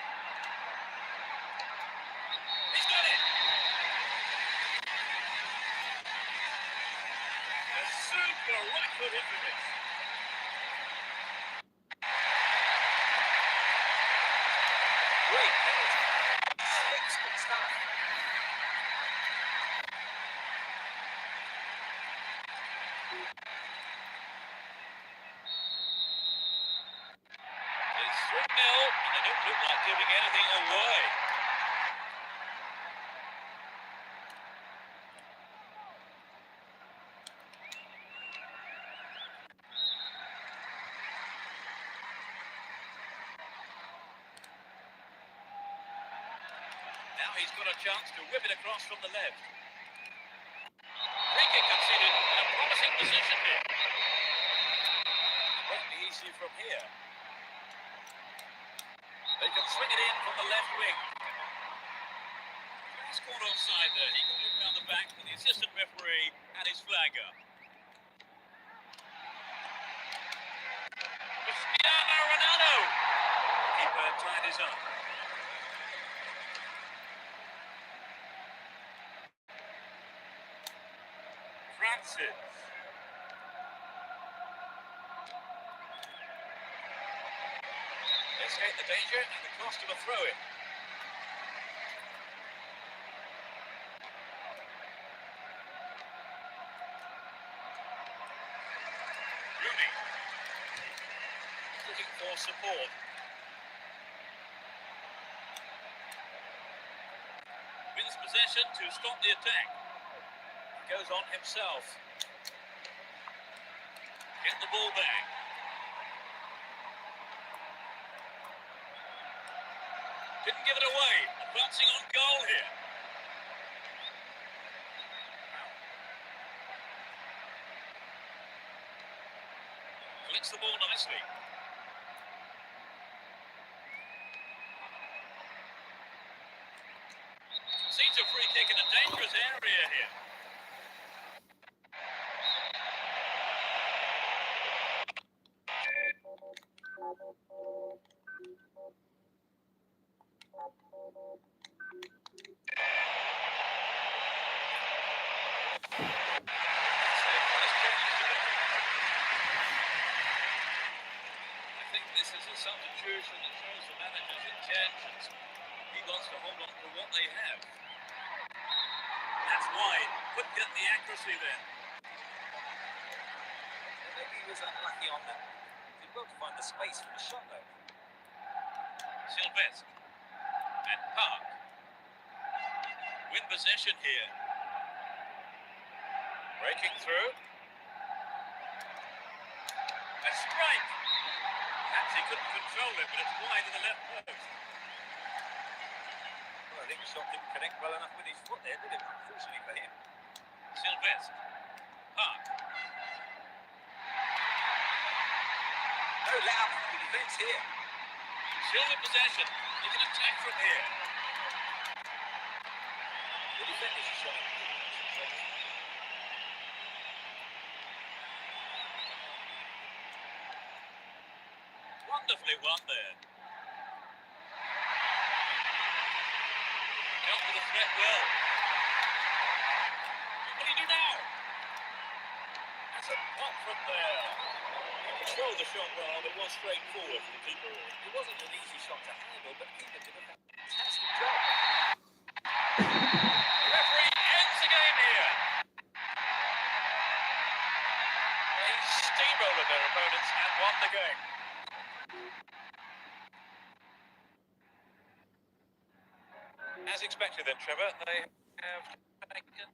He's done it. A super right foot into this. Great penalty. Excellent stuff. It's 3-0, and they don't look like giving anything away. Now he's got a chance to whip it across from the left. Free kick conceded in a promising position here. It won't be easy from here. They can swing it in from the left wing. He's caught offside there. He got it round the back, but the assistant referee had his flag up. Cristiano Ronaldo. Keeper tied his up. Francis. Escape the danger and the cost of a throw-in. Rooney. Looking for support. Wins possession to stop the attack. Goes on himself. Get the ball back. Didn't give it away. Advancing on goal here. Flicks the ball nicely. Concedes a free kick in a dangerous area here. Substitution that shows the manager's intentions. He wants to hold on to what they have. That's wide. Couldn't get the accuracy there. Maybe he was unlucky on that. He did well to find the space for the shot though. Sylvester. And Park. Win possession here. Breaking through. A strike. Perhaps he couldn't control it, but it's wide of the left post. Well, think the shot didn't connect well enough with his foot there, did it? Unfortunately for him. Sylvester. Park. No let up from the defence here. Still in possession. They can attack from here. The defenders are showing good concentration. Wonderfully won there. Dealt with the threat well. What will he do now? That's a pop from there. He controlled the shot well, but it was straightforward for the keeper. It wasn't an easy shot to handle, but the keeper did a fantastic job. The referee ends the game here. They steamrolled their opponents and won the game. As expected then, Trevor, they have taken...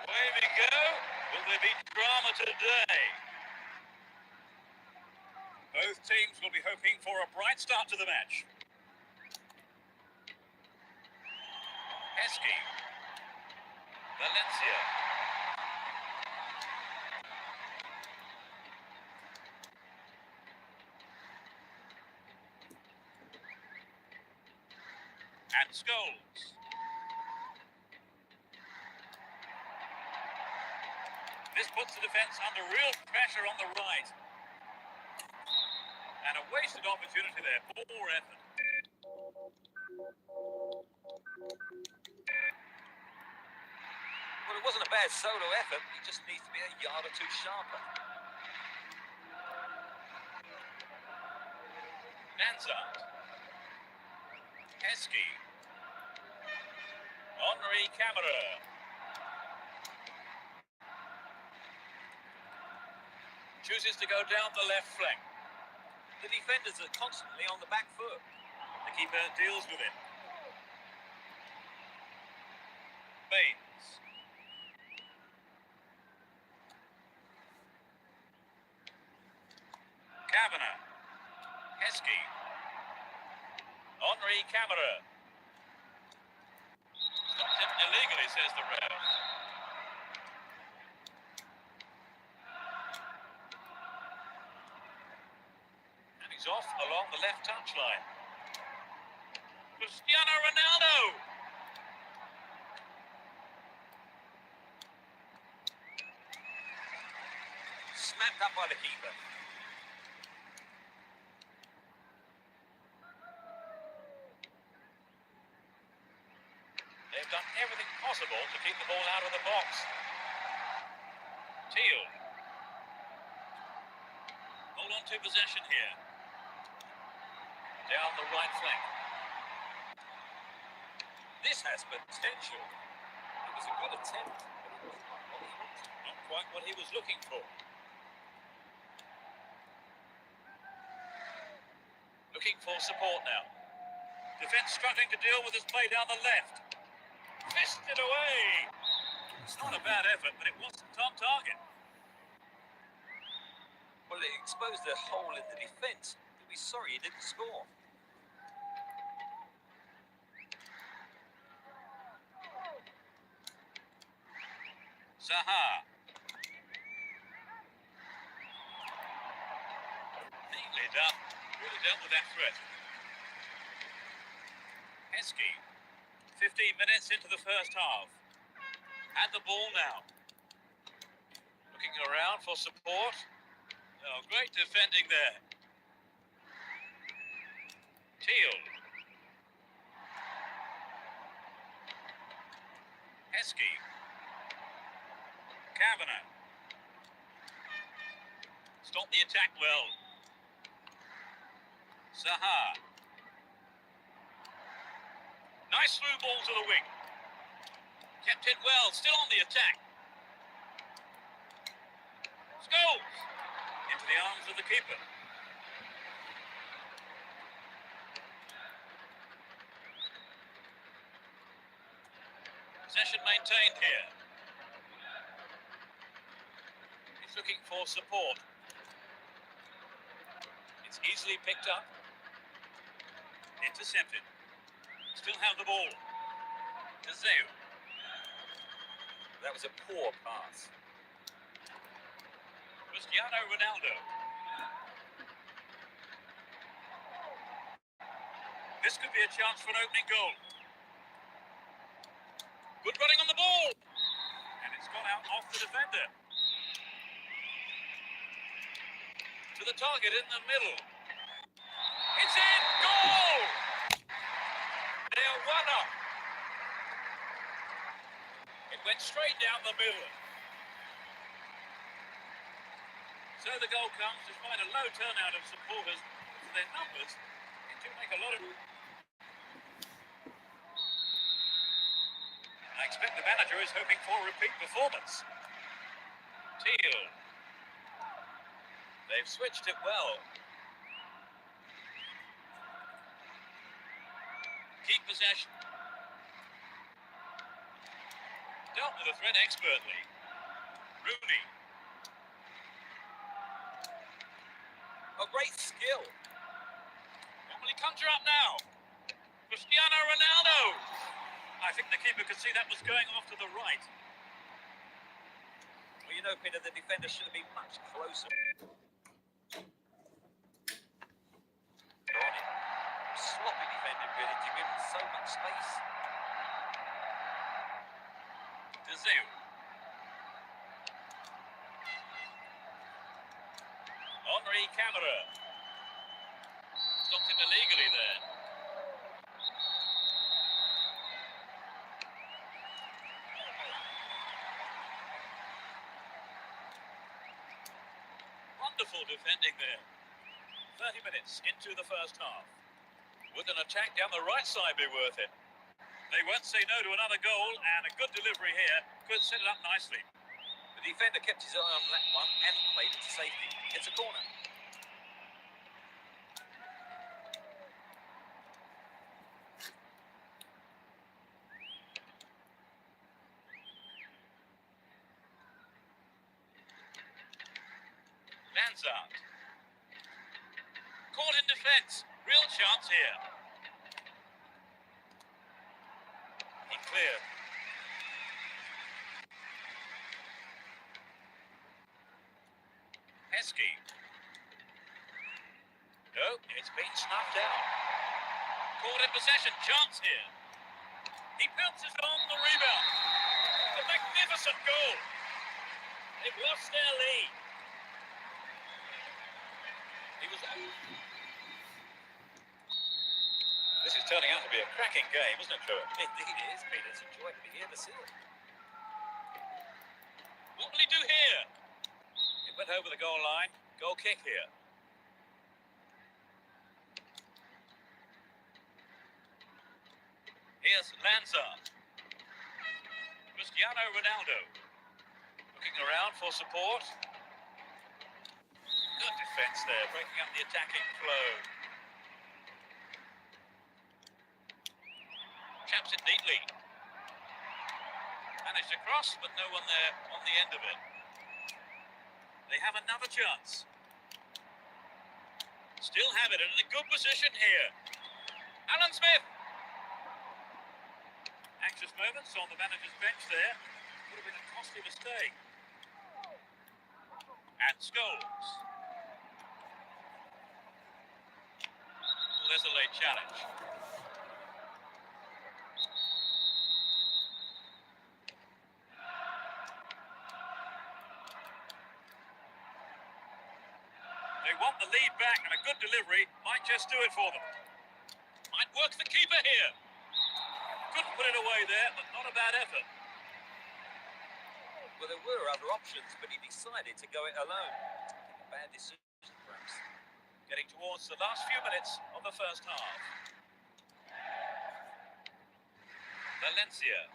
Away we go. Will there be drama today? Both teams will be hoping for a bright start to the match. Heskey. Valencia. And Scholes. This puts the defence under real pressure on the right. And a wasted opportunity there. Poor effort. Well, it wasn't a bad solo effort. He just needs to be a yard or two sharper. Nanzard. Heskey. Henri Camera. Chooses to go down the left flank. The defenders are constantly on the back foot. The keeper deals with it. Baines. Kavanagh. Heskey. Henri Camera. Stopped him illegally, says the ref. And he's off along the left touchline. Cristiano Ronaldo. Snapped up by the keeper. They've done everything possible to keep the ball out of the box. Teal. Hold on to possession here. Down the right flank. This has potential. It was a good attempt, but it was Not quite what he was looking for. Looking for support now. Defence struggling to deal with this play down the left. Fisted away. It's not a bad effort, but it wasn't on target. Well, it exposed a hole in the defence. He'll be sorry he didn't score. Zaha. dealt with that threat. Heskey, 15 minutes into the first half. Had the ball now. Looking around for support. Oh, great defending there. Teal. Heskey. Kavanagh. Stopped the attack well. Zaha. Nice through ball to the wing. Kept it well, still on the attack. Scholes. Into the arms of the keeper. Possession maintained here. He's looking for support. It's easily picked up. Intercepted. Still have the ball. Tezeu. That was a poor pass. Cristiano Ronaldo. This could be a chance for an opening goal. Good running on the ball. And it's gone out off the defender. To the target in the middle. It's in! Goal! They are one up. It went straight down the middle. So the goal comes despite a low turnout of supporters. For their numbers, it do make a lot of... I expect the manager is hoping for a repeat performance. Teal. They've switched it well. Keep possession. Dealt with the threat expertly. Rooney. A great skill. What will he conjure up now? Cristiano Ronaldo. I think the keeper could see that was going off to the right. Well, you know, Peter, the defender should have been much closer. Sloppy defending, really, to give him so much space. Tezeu. Henri Camera. Stopped him illegally there. Wonderful defending there. 30 minutes into the first half. Would an attack down the right side be worth it? They won't say no to another goal, and a good delivery here could set it up nicely. The defender kept his eye on that one and played it to safety. It's a corner. Lanzard. Caught in defence. Real chance here. He cleared. Heskey. No, it's been snuffed out. Caught in possession. Chance here. He pounces on the rebound. A magnificent goal. They've lost their lead. He was... This is turning out to be a cracking game, isn't it, Trevor? Indeed it is, Peter. It's enjoyable to hear the seal. What will he do here? It went over the goal line. Goal kick here. Here's Lanzard. Cristiano Ronaldo. Looking around for support. Good defence there, breaking up the attacking flow. Chaps it neatly. Managed to cross, but no one there on the end of it. They have another chance. Still have it, and in a good position here. Alan Smith. Anxious moments on the manager's bench there. Would have been a costly mistake. And Scholes. Well, there's a late challenge. They want the lead back, and a good delivery might just do it for them. Might work the keeper here. Couldn't put it away there, but not a bad effort. Well, there were other options, but he decided to go it alone. A bad decision, perhaps. Getting towards the last few minutes of the first half. Valencia.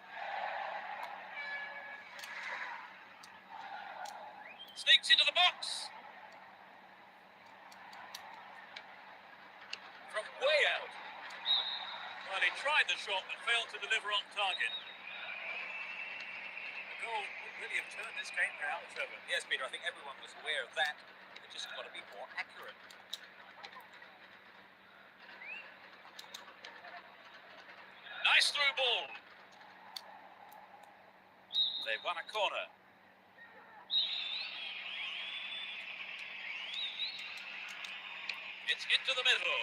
Sneaks into the box. From way out. Well, he tried the shot but failed to deliver on target. The goal would really have turned this game round, Trevor. Yes, Peter, I think everyone was aware of that. They just got to be more accurate. Nice through ball. They've won a corner. It's into the middle.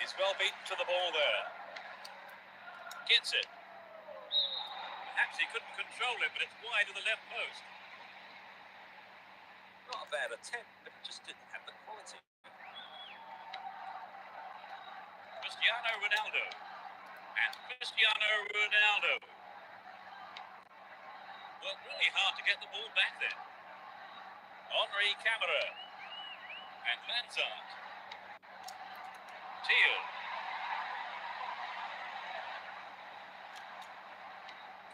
He's well beaten to the ball there. Gets it. Perhaps he couldn't control it, but it's wide of the left post. Not a bad attempt, but just didn't have the quality. Cristiano Ronaldo. And Cristiano Ronaldo. Worked really hard to get the ball back then. Henri Camara. And Lanzard. Teal.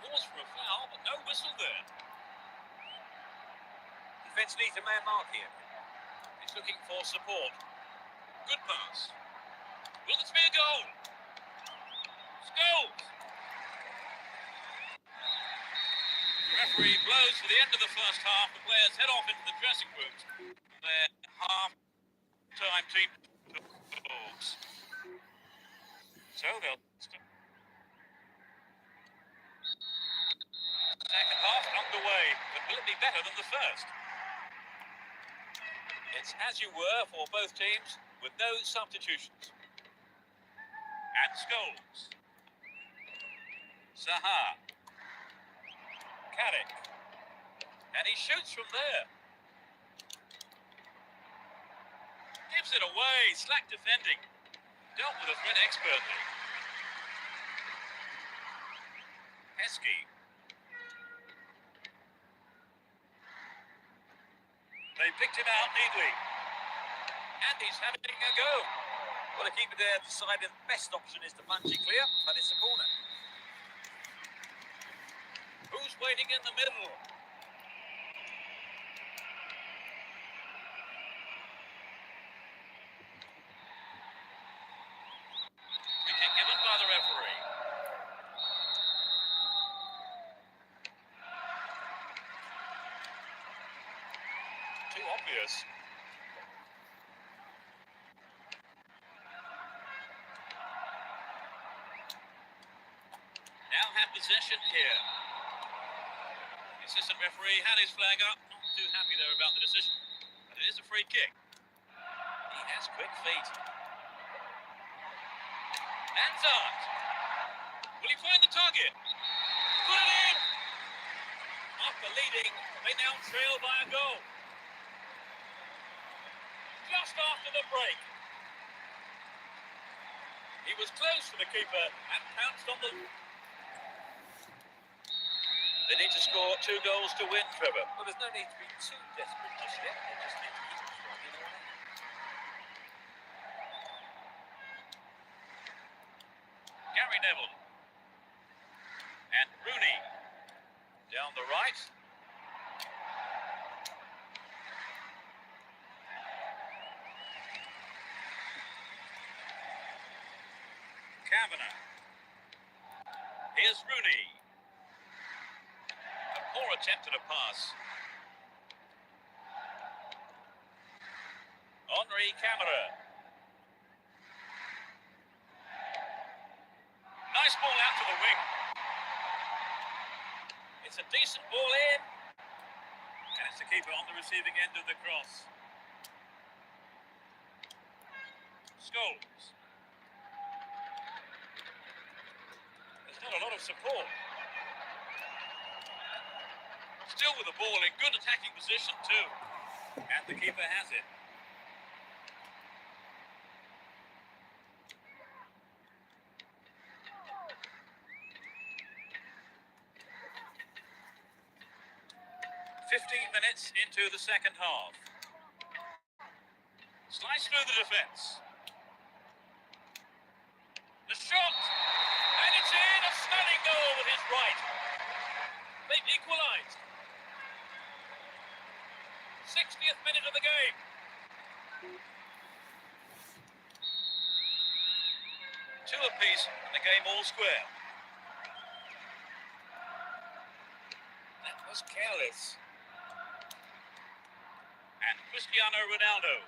Calls for a foul, but no whistle there. Defence needs a man mark here. He's looking for support. Good pass. Will this be a goal? Goal! The referee blows for the end of the first half. The players head off into the dressing rooms. Their half-time team talks. So they'll... Second half underway, but will it be better than the first? It's as you were for both teams, with no substitutions. And Scholes. Zaha. Carrick. And he shoots from there. Gives it away. Slack defending. Dealt with the threat expertly. Heskey. They picked him out neatly. And he's having a go. Well, the keeper there decided the best option is to punch it clear, but it's a corner. Who's waiting in the middle? Free kick given by the referee. Too obvious. Now have possession here. The assistant referee had his flag up. Not too happy there about the decision. But it is a free kick. He has quick feet. Lanzard. Will he find the target? Put it in! After leading, they now trail by a goal. Just after the break. He was close to the keeper and pounced on the... They need to score 2 goals to win, Trevor. Well, there's no need to be too desperate just yet. They just need to keep struggling away. Gary Neville. And Rooney. Down the right. Kavanagh. Here's Rooney. A poor attempt at a pass. Henri Camara. Nice ball out to the wing. It's a decent ball in. And it's the keeper on the receiving end of the cross. Scholes. There's not a lot of support. Still with the ball in good attacking position too. And the keeper has it. Minutes into the second half. Slice through the defence. The shot! And it's in! A stunning goal with his right. They've equalised. 60th minute of the game. Two apiece and the game all square. That was careless. And Cristiano Ronaldo.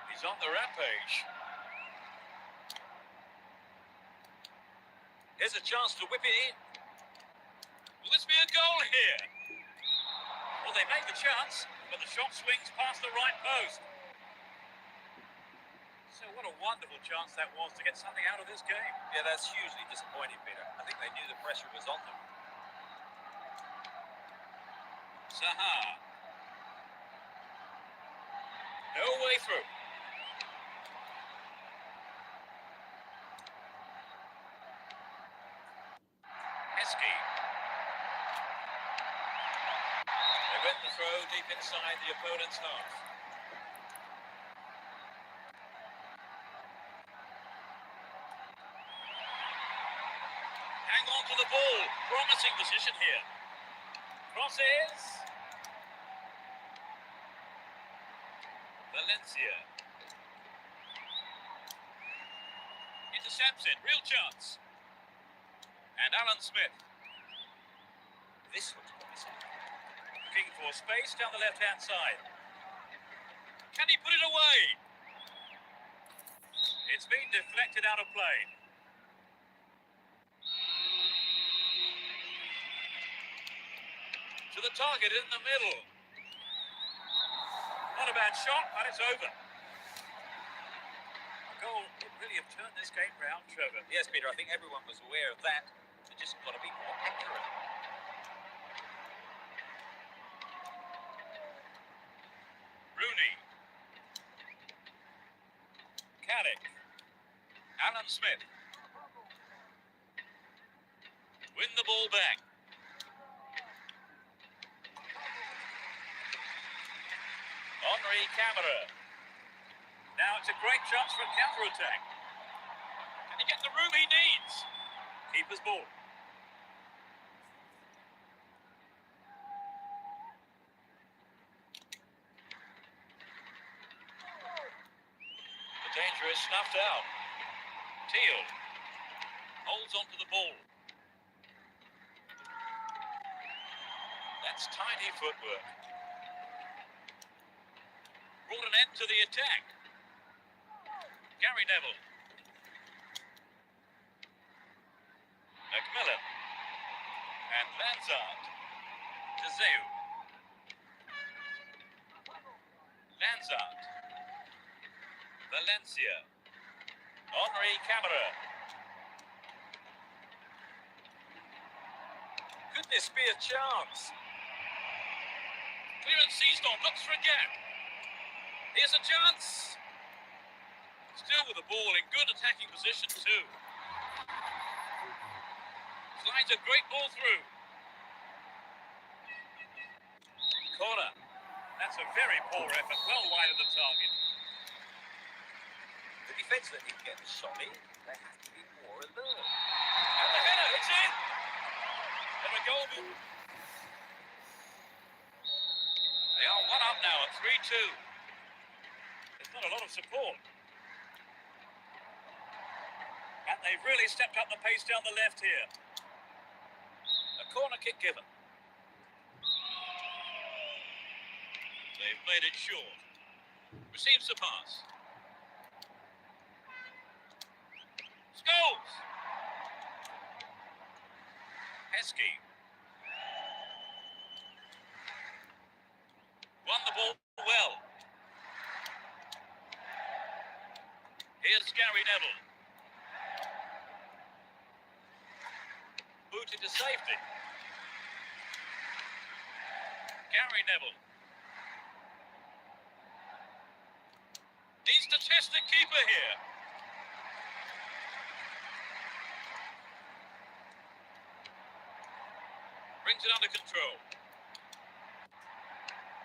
He's on the rampage. Here's a chance to whip it in. Will this be a goal here? Well, they make the chance, but the shot swings past the right post. So what a wonderful chance that was to get something out of this game. Yeah, that's hugely disappointing, Peter. I think they knew the pressure was on them. Zaha. No way through. Heskey. They went the throw deep inside the opponent's half. Hang on to the ball. Promising position here. Crosses. Valencia. Intercepts it. Real chance. And Alan Smith. This looks promising. Looking for space down the left-hand side. Can he put it away? It's been deflected out of play. To the target in the middle. Not a bad shot, but it's over. A goal would really have turned this game round, Trevor. Yes, Peter, I think everyone was aware of that. They just got to be more accurate. Rooney. Carrick. Alan Smith. Win the ball back. Henri Camera. Now it's a great chance for a counter-attack. Can he get the room he needs? Keeper's ball. The danger is snuffed out. Teal holds onto the ball. That's tiny footwork. Brought an end to the attack. Gary Neville. Macmillan. And Lanzard. Zeu. Lanzard. Valencia. Henri Camera. Could this be a chance? Clearance seized on. Looks for a gap. Here's a chance. Still with the ball in good attacking position too. Slides a great ball through. Corner. That's a very poor effort, well wide of the target. The defence that didn't get the shot in, they have to be more alert. And the header, it's in. And a goal. They are one up now at 3-2. There's not a lot of support. And they've really stepped up the pace down the left here. A corner kick given. They've played it short. Receives the pass. Scholes! Heskey. Won the ball well. Here's Gary Neville. Booted to safety. Gary Neville. Needs to test the keeper here. Brings it under control.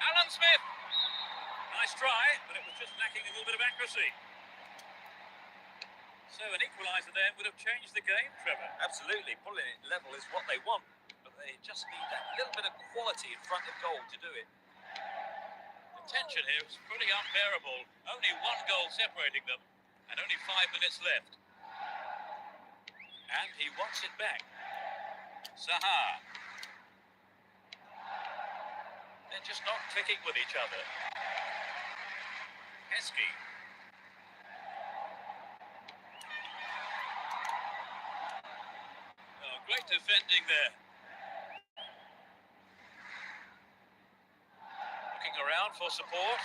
Alan Smith. Nice try, but it was just lacking a little bit of accuracy. So an equaliser then would have changed the game, Trevor. Absolutely. Pulling it level is what they want, but they just need that little bit of quality in front of goal to do it. The tension here is pretty unbearable. Only one goal separating them, and only 5 minutes left. And he wants it back. Zaha. They're just not clicking with each other. Heskey. Oh, great defending there. Looking around for support.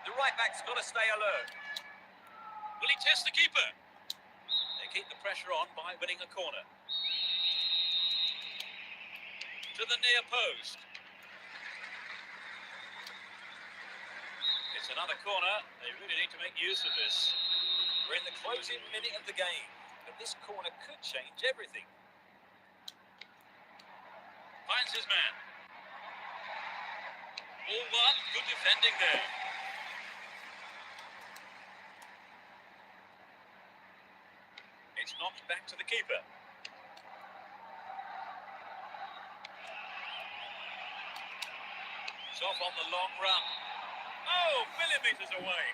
The right back's got to stay alert. Will he test the keeper? They keep the pressure on by winning a corner. To the near post. It's another corner. They really need to make use of this. We're in the closing minute of the game, but this corner could change everything. Finds his man. All one. Good defending there. It's knocked back to the keeper. It's off on the long run. Oh, millimetres away.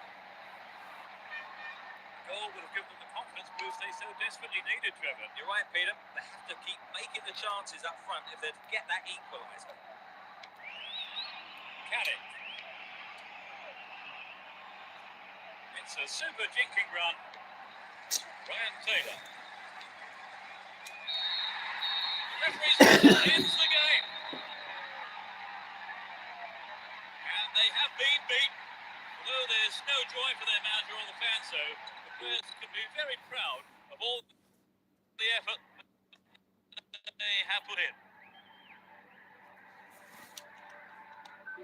Goal would have given them the confidence boost they so desperately needed, Trevor. You're right, Peter. They have to keep making the chances up front if they're to get that equaliser. Can it? It's a super jinking run. Ryan Taylor. The referee's ends the game. And they have been beaten. Although there's no joy for their manager or the fans, so the players can be very proud of all the effort they have put in.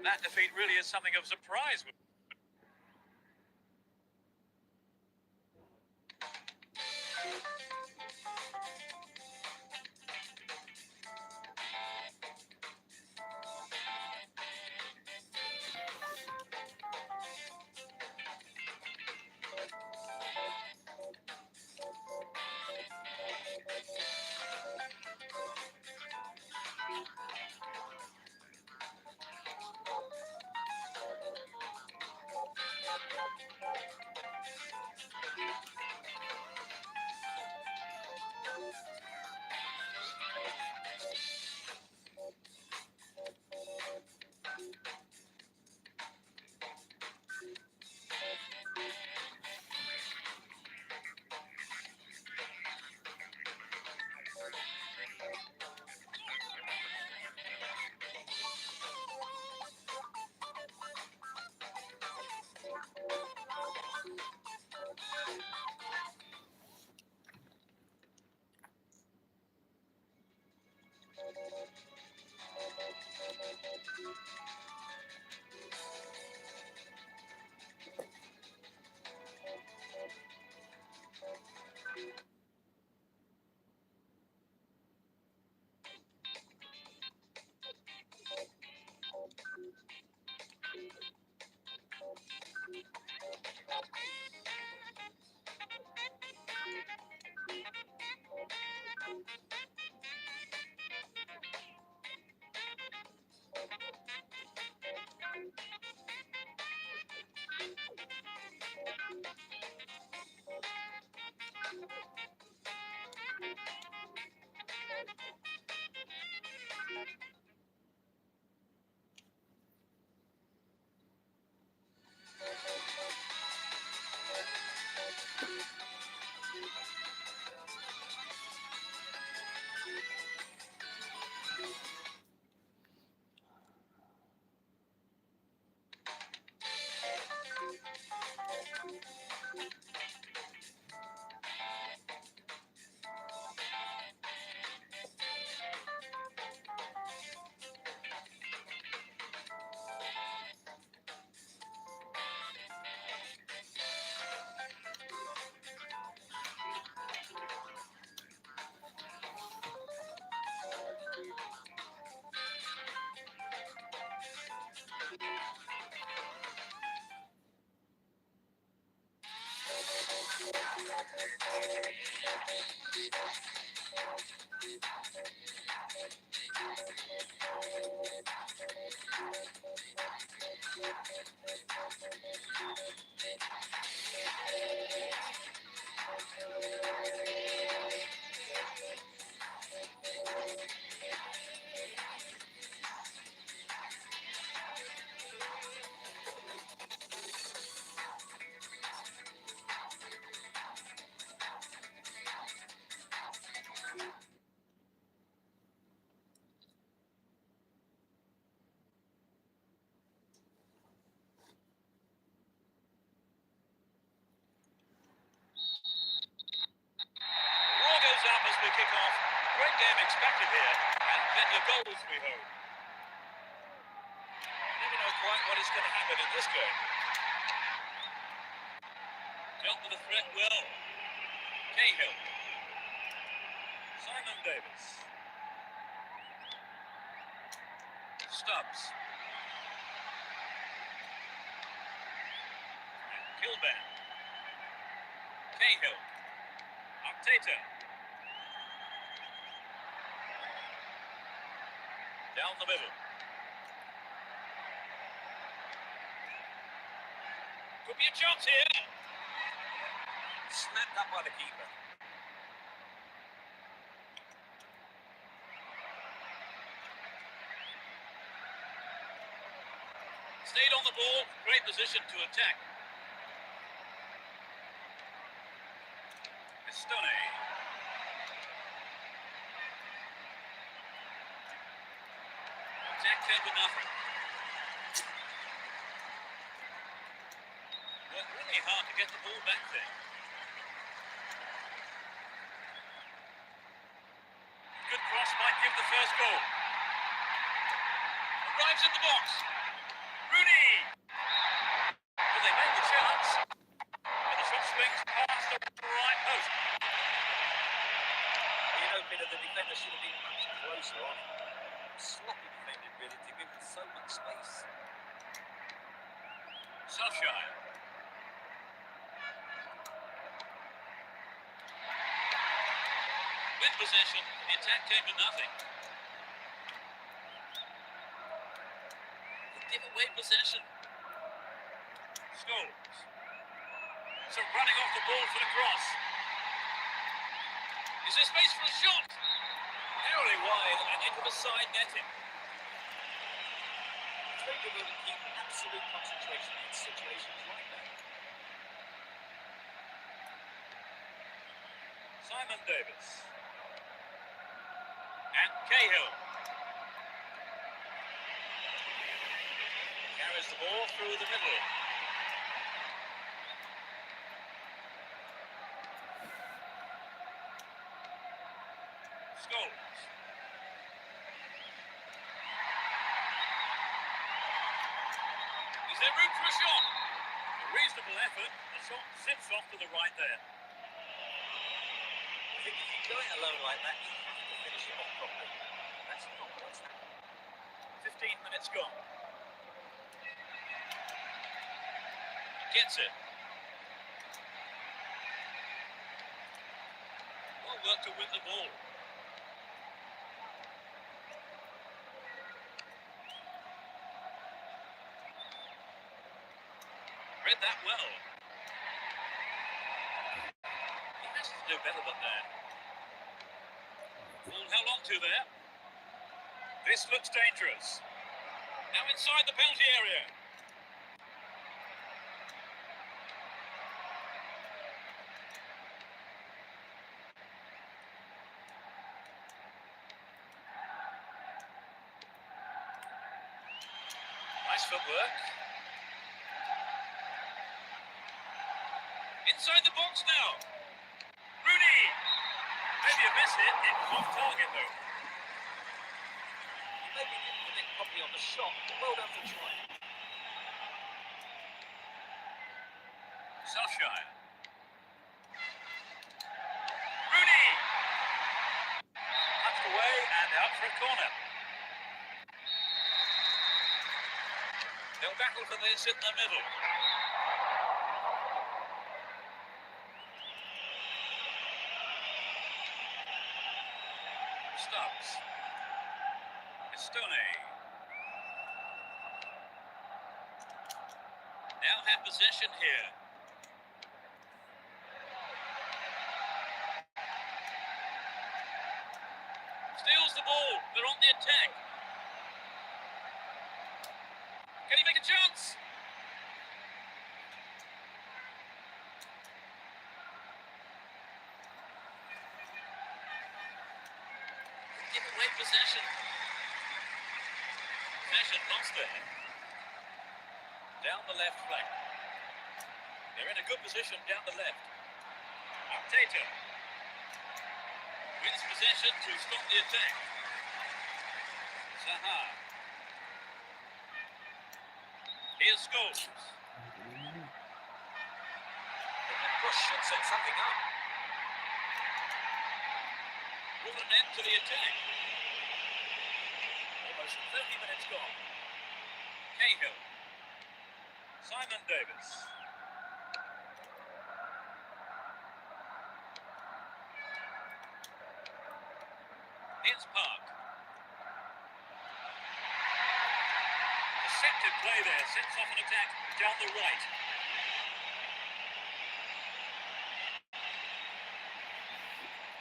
That defeat really is something of a surprise. Roar goes up as we kick off. Great game expected here, and plenty of goals we hope. You never know quite what is going to happen in this game. Dealt with the threat well. Cahill. Simon Davis. Stubbs. Kilban. Cahill. Arteta. Down the middle. Could be a chance here. Snapped up by the keeper. Stayed on the ball. Great position to attack. Stoney. Attack 10-0. Worked really hard to get the ball back there. Good cross might give the first goal. Arrives in the box. Rooney. Well, they made the chance. And the shot swings past the right post. You know, Peter, the defender should have been much closer on him. Sloppy defended, really, to give him so much space. Solskjaer. With possession, the attack came to nothing. They give away possession. Scholes. So running off the ball for the cross. Is there space for a shot? Narrowly wide and into the side netting. It's very difficult to keep absolute concentration in situations like that. Simon Davis. And Cahill. Carries the ball through the middle. Scholes. Is there room for a shot? A reasonable effort. The shot zips off to the right there. I think if you go it alone like that, you have to finish it off properly. That's not what's happened. 15 minutes gone. Gets it. Well work to win the ball. Read that well. He has to do better than that. Ball held on to there. This looks dangerous. Now inside the penalty area. Nice footwork. Inside the box now. Rooney. Maybe a miss hit. It's off target though. Maybe didn't connect properly on the shot, but well done for trying. Solskjaer. Rooney. Punched away and out for a corner. They'll battle for this in the middle. Stubbs. Estone. Now have possession here. Steals the ball. They're on the attack. Can he make a chance? Give away possession. Possession lost there. Down the left flank. They're in a good position down the left. Arteta wins possession to stop the attack. Zaha. Here's Scholes. The cross should set something up. Brought an end to the attack. Almost 30 minutes gone. Cahill. Simon Davis. Here's Park. Deceptive play there. Sets off an attack down the right.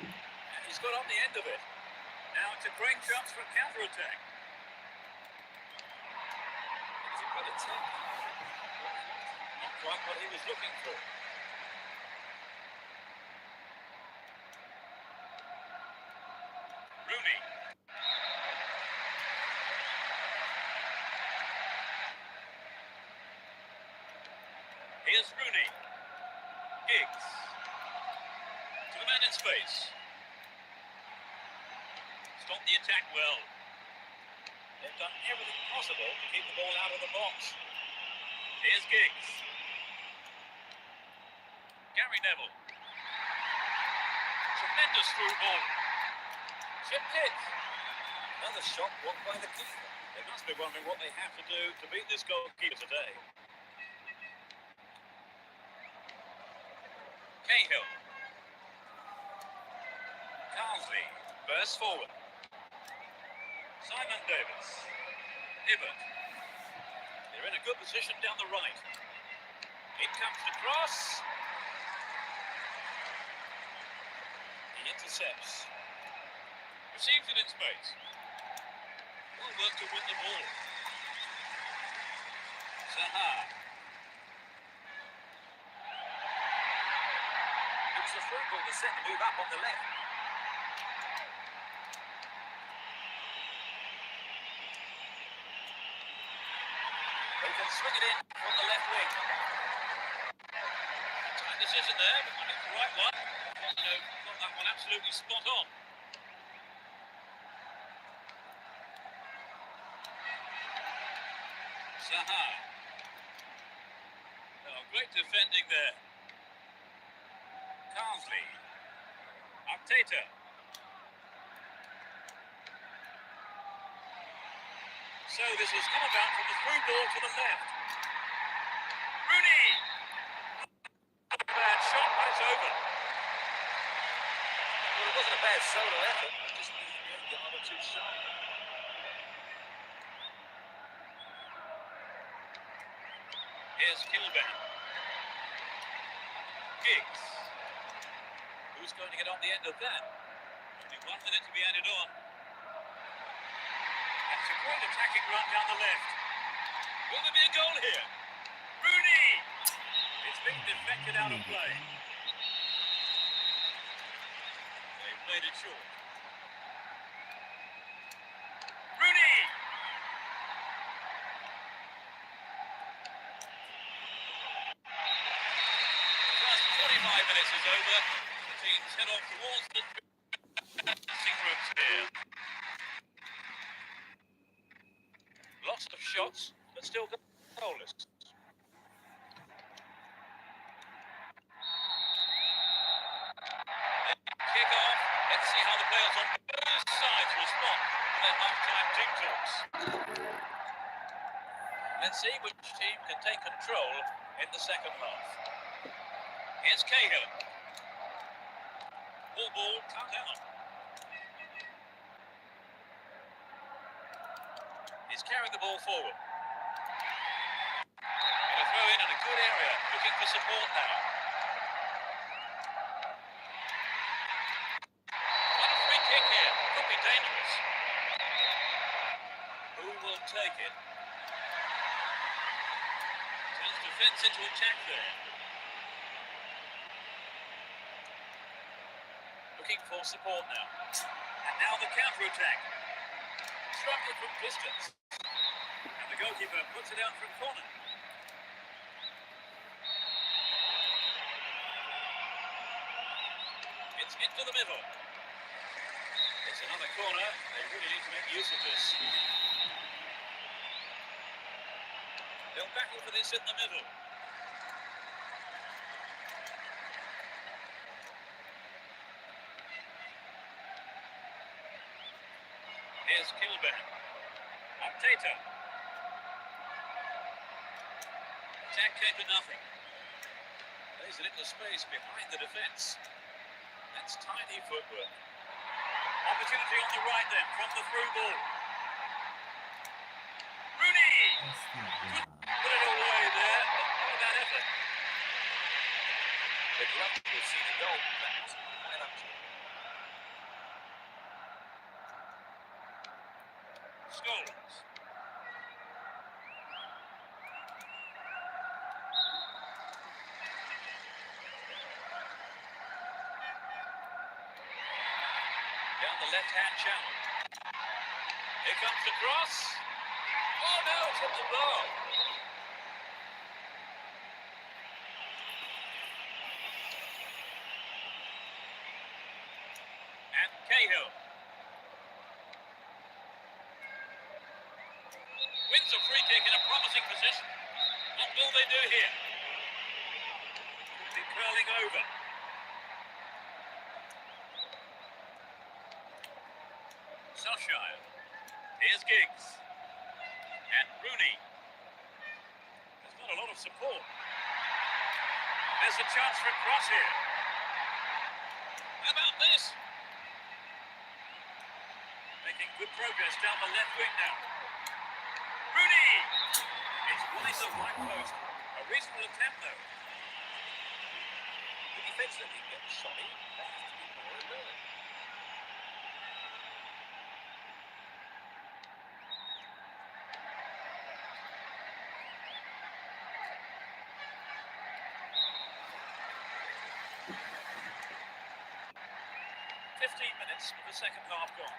And he's got on the end of it. Now it's a great chance for a counter-attack. It's a good attack. Not quite what he was looking for. Rooney. Here's Rooney. Giggs. To the man in space. Stop the attack well. They've done everything possible to keep the ball out of the box. Here's Giggs. Gary Neville. Tremendous through ball. Chipped it. Another shot blocked by the keeper. They must be wondering what they have to do to beat this goalkeeper today. Cahill. Carsley bursts forward. Simon Davis. Hibbert. They're in a good position down the right. In comes the cross. He intercepts. Receives it in space. Well worked to win the ball. Zaha. It's a through ball to set the move up on the left. They can swing it in from the left wing. Tight decision there, but I think the right one. Got that one absolutely spot on. Zaha. Oh, great defending there. Carsley. Arteta. So this has come about from the through ball to the left. Rooney! Bad shot, but it's over. Well, it wasn't a bad solo effort. It just needed to be a yard or two shy. Here's Kilban. Giggs. Who's going to get on the end of that? Only 1 minute to be added on. That's a great attacking run down the left. Will there be a goal here? Rooney! It's been deflected out of play. They played it short. Rooney! The first 45 minutes is over. The teams head off towards the dressing rooms here. Lots of shots, but still goalless. Kick off. Let's see how the players on both sides respond to their half-time team talks. Let's see which team can take control in the second half. Here's Cahill. Ball cut out. carrying the ball forward. And a throw in a good area, looking for support now. What a free kick here, could be dangerous. Who will take it? Turns defence into attack there. Looking for support now. And now the counter-attack. Struck it from distance. And the goalkeeper puts it out from corner. It's into the middle. It's another corner. They really need to make use of this. They'll battle for this in the middle. Here's Kilburn. Arteta. Attack came to nothing. Plays it into space behind the defence. That's tiny footwork. Opportunity on the right then, from the through ball. Rooney! Put it away there, but not a bad effort. They'd love to have seen a goal. That wasn't quite up to it. Scones. Down the left-hand channel. Here comes the cross. Oh no, it's hit the bar. And Cahill. Wins a free kick in a promising position. What will they do here? Could be curling over. Solskjaer. Here's Giggs. And Rooney. There's not a lot of support. There's a chance for a cross here. How about this? Making good progress down the left wing now. Rooney! It's wide the right post. A reasonable attempt though. The defence that didn't get shoddy, they have to be more alert. Minutes of the second half gone.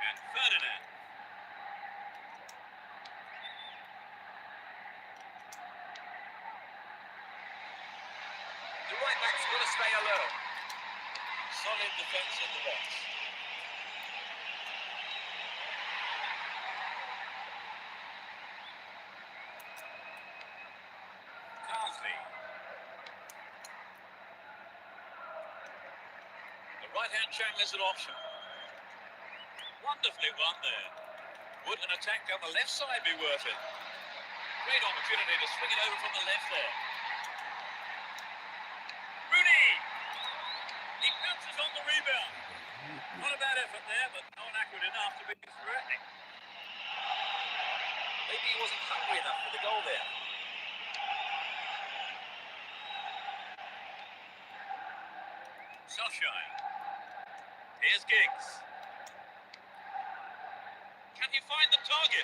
And Ferdinand. The right back's got to stay alert. Solid defence in the box. Carsley. Right-hand channel is an option. Wonderfully won there. Would an attack down the left side be worth it? Great opportunity to swing it over from the left there. Rooney! He pounces on the rebound. Not a bad effort there, but not accurate enough to be threatening. Maybe he wasn't hungry enough for the goal there. Solskjaer. Here's Giggs. Can he find the target?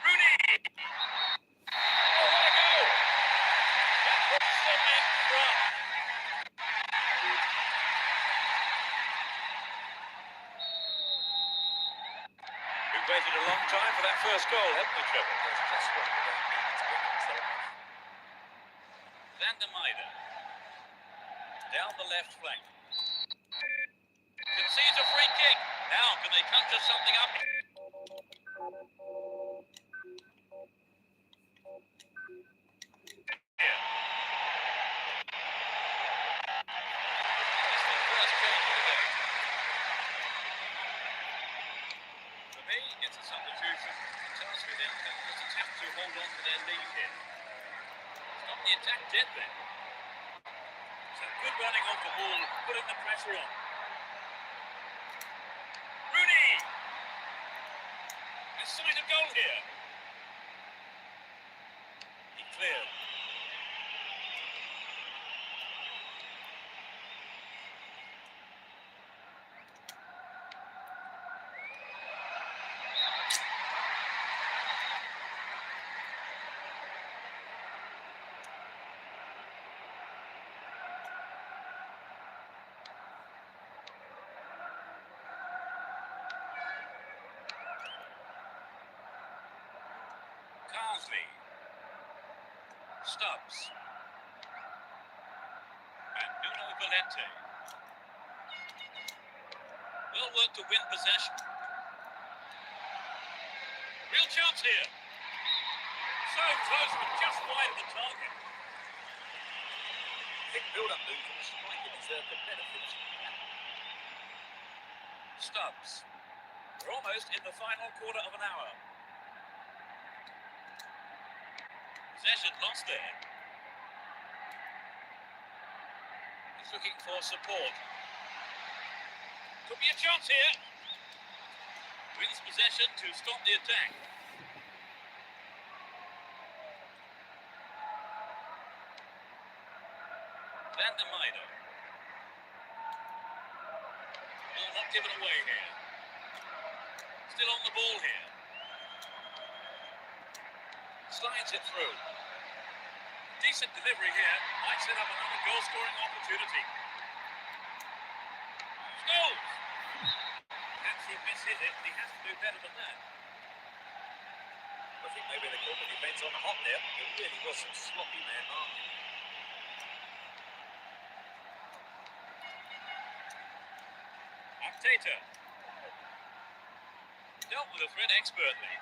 Rooney! Oh, what a goal! That puts them in front. We've waited a long time for that first goal, haven't we, Trevor? That's just what we don't need to win themselves. Van der Meijden. Down the left flank. Concedes a free kick. Now, can they conjure something up? Here. It's the first change of the game. For me, it's a substitution. The task for them can just attempt to hold on to their lead here. Stop the attack dead then. Some good running off the ball, putting the pressure on. Rooney! sight of goal here. He cleared. Carsley. Stubbs. And Nuno Valente. Well worked to win possession. Real chance here. So close, but just wide of the target. Big build-up move from the striker deserved a better finish than that. Stubbs. We're almost in the final quarter of an hour. Possession lost there. He's looking for support. Could be a chance here. Wins possession to stop the attack. Van der Meijden. Ball not given away here. Still on the ball here. Slides it through. Decent delivery here. Might set up another goal-scoring opportunity. Scores! Perhaps he mishit it. He has to do better than that. I think maybe they caught the defence on the hop there. It really was some sloppy man marking. Arteta. Dealt with the threat expertly.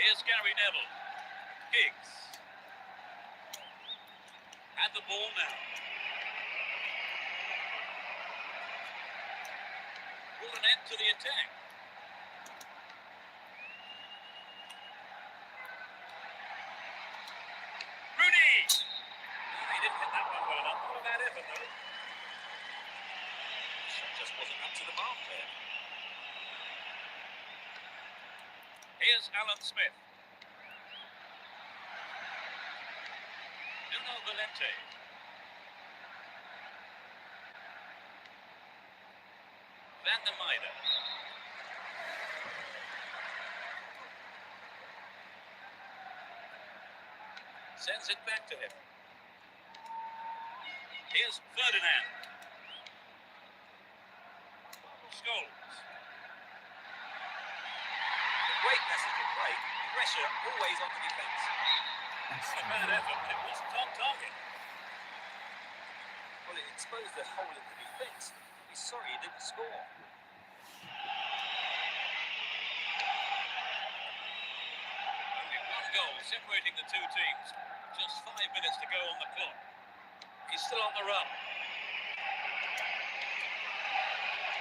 Here's Gary Neville. Giggs. Had the ball now. Put an end to the attack. Rooney! No, he didn't hit that one well enough. Not a bad effort, though. The shot just wasn't up to the mark there. Here's Alan Smith. Nuno Valente. Van der Meijden. Sends it back to him. Here's Ferdinand. Scholes. Great passage of play. Pressure always on the defence. Not a bad effort, but it wasn't on target. Well, it exposed the hole in the defence. He's sorry he didn't score. Only one goal separating the two teams. Just 5 minutes to go on the clock. He's still on the run.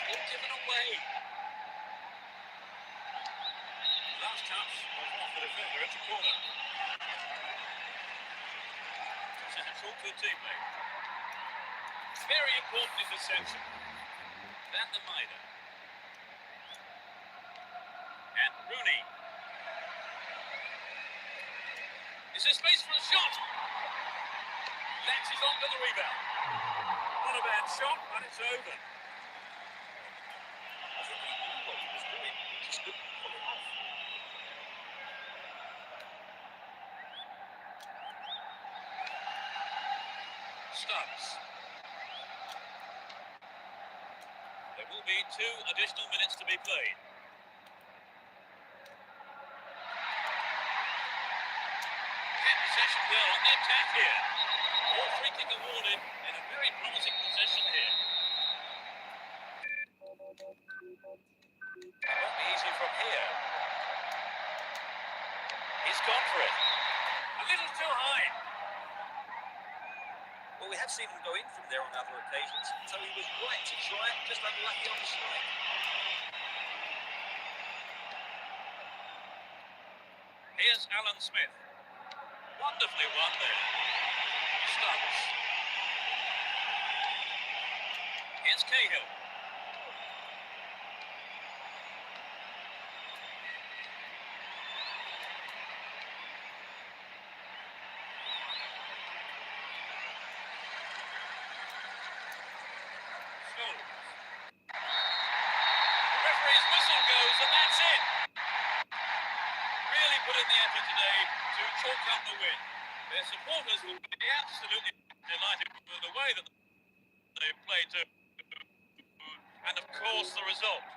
All given away. Last touch was off the defender. It's a corner. Just a talk to a teammate. Very important interception. Van der Meijden. And Rooney. Is there space for a shot? Latches onto the rebound. Not a bad shot, but it's over. I think he knew what he was doing. He just couldn't pull it off. Stubbs. There will be 2 additional minutes to be played. Get possession well on the attack here. All free kick awarded in a very promising position here. It won't be easy from here. He's gone for it. A little too high. Well, we have seen him go in from there on other occasions, so he was right to try it, just unlucky on the strike. Here's Alan Smith. Wonderfully won there. Stubbs. Here's Cahill. his whistle goes, and that's it. Really put in the effort today to chalk up the win. Their supporters will be absolutely delighted with the way that they played, and of course the result.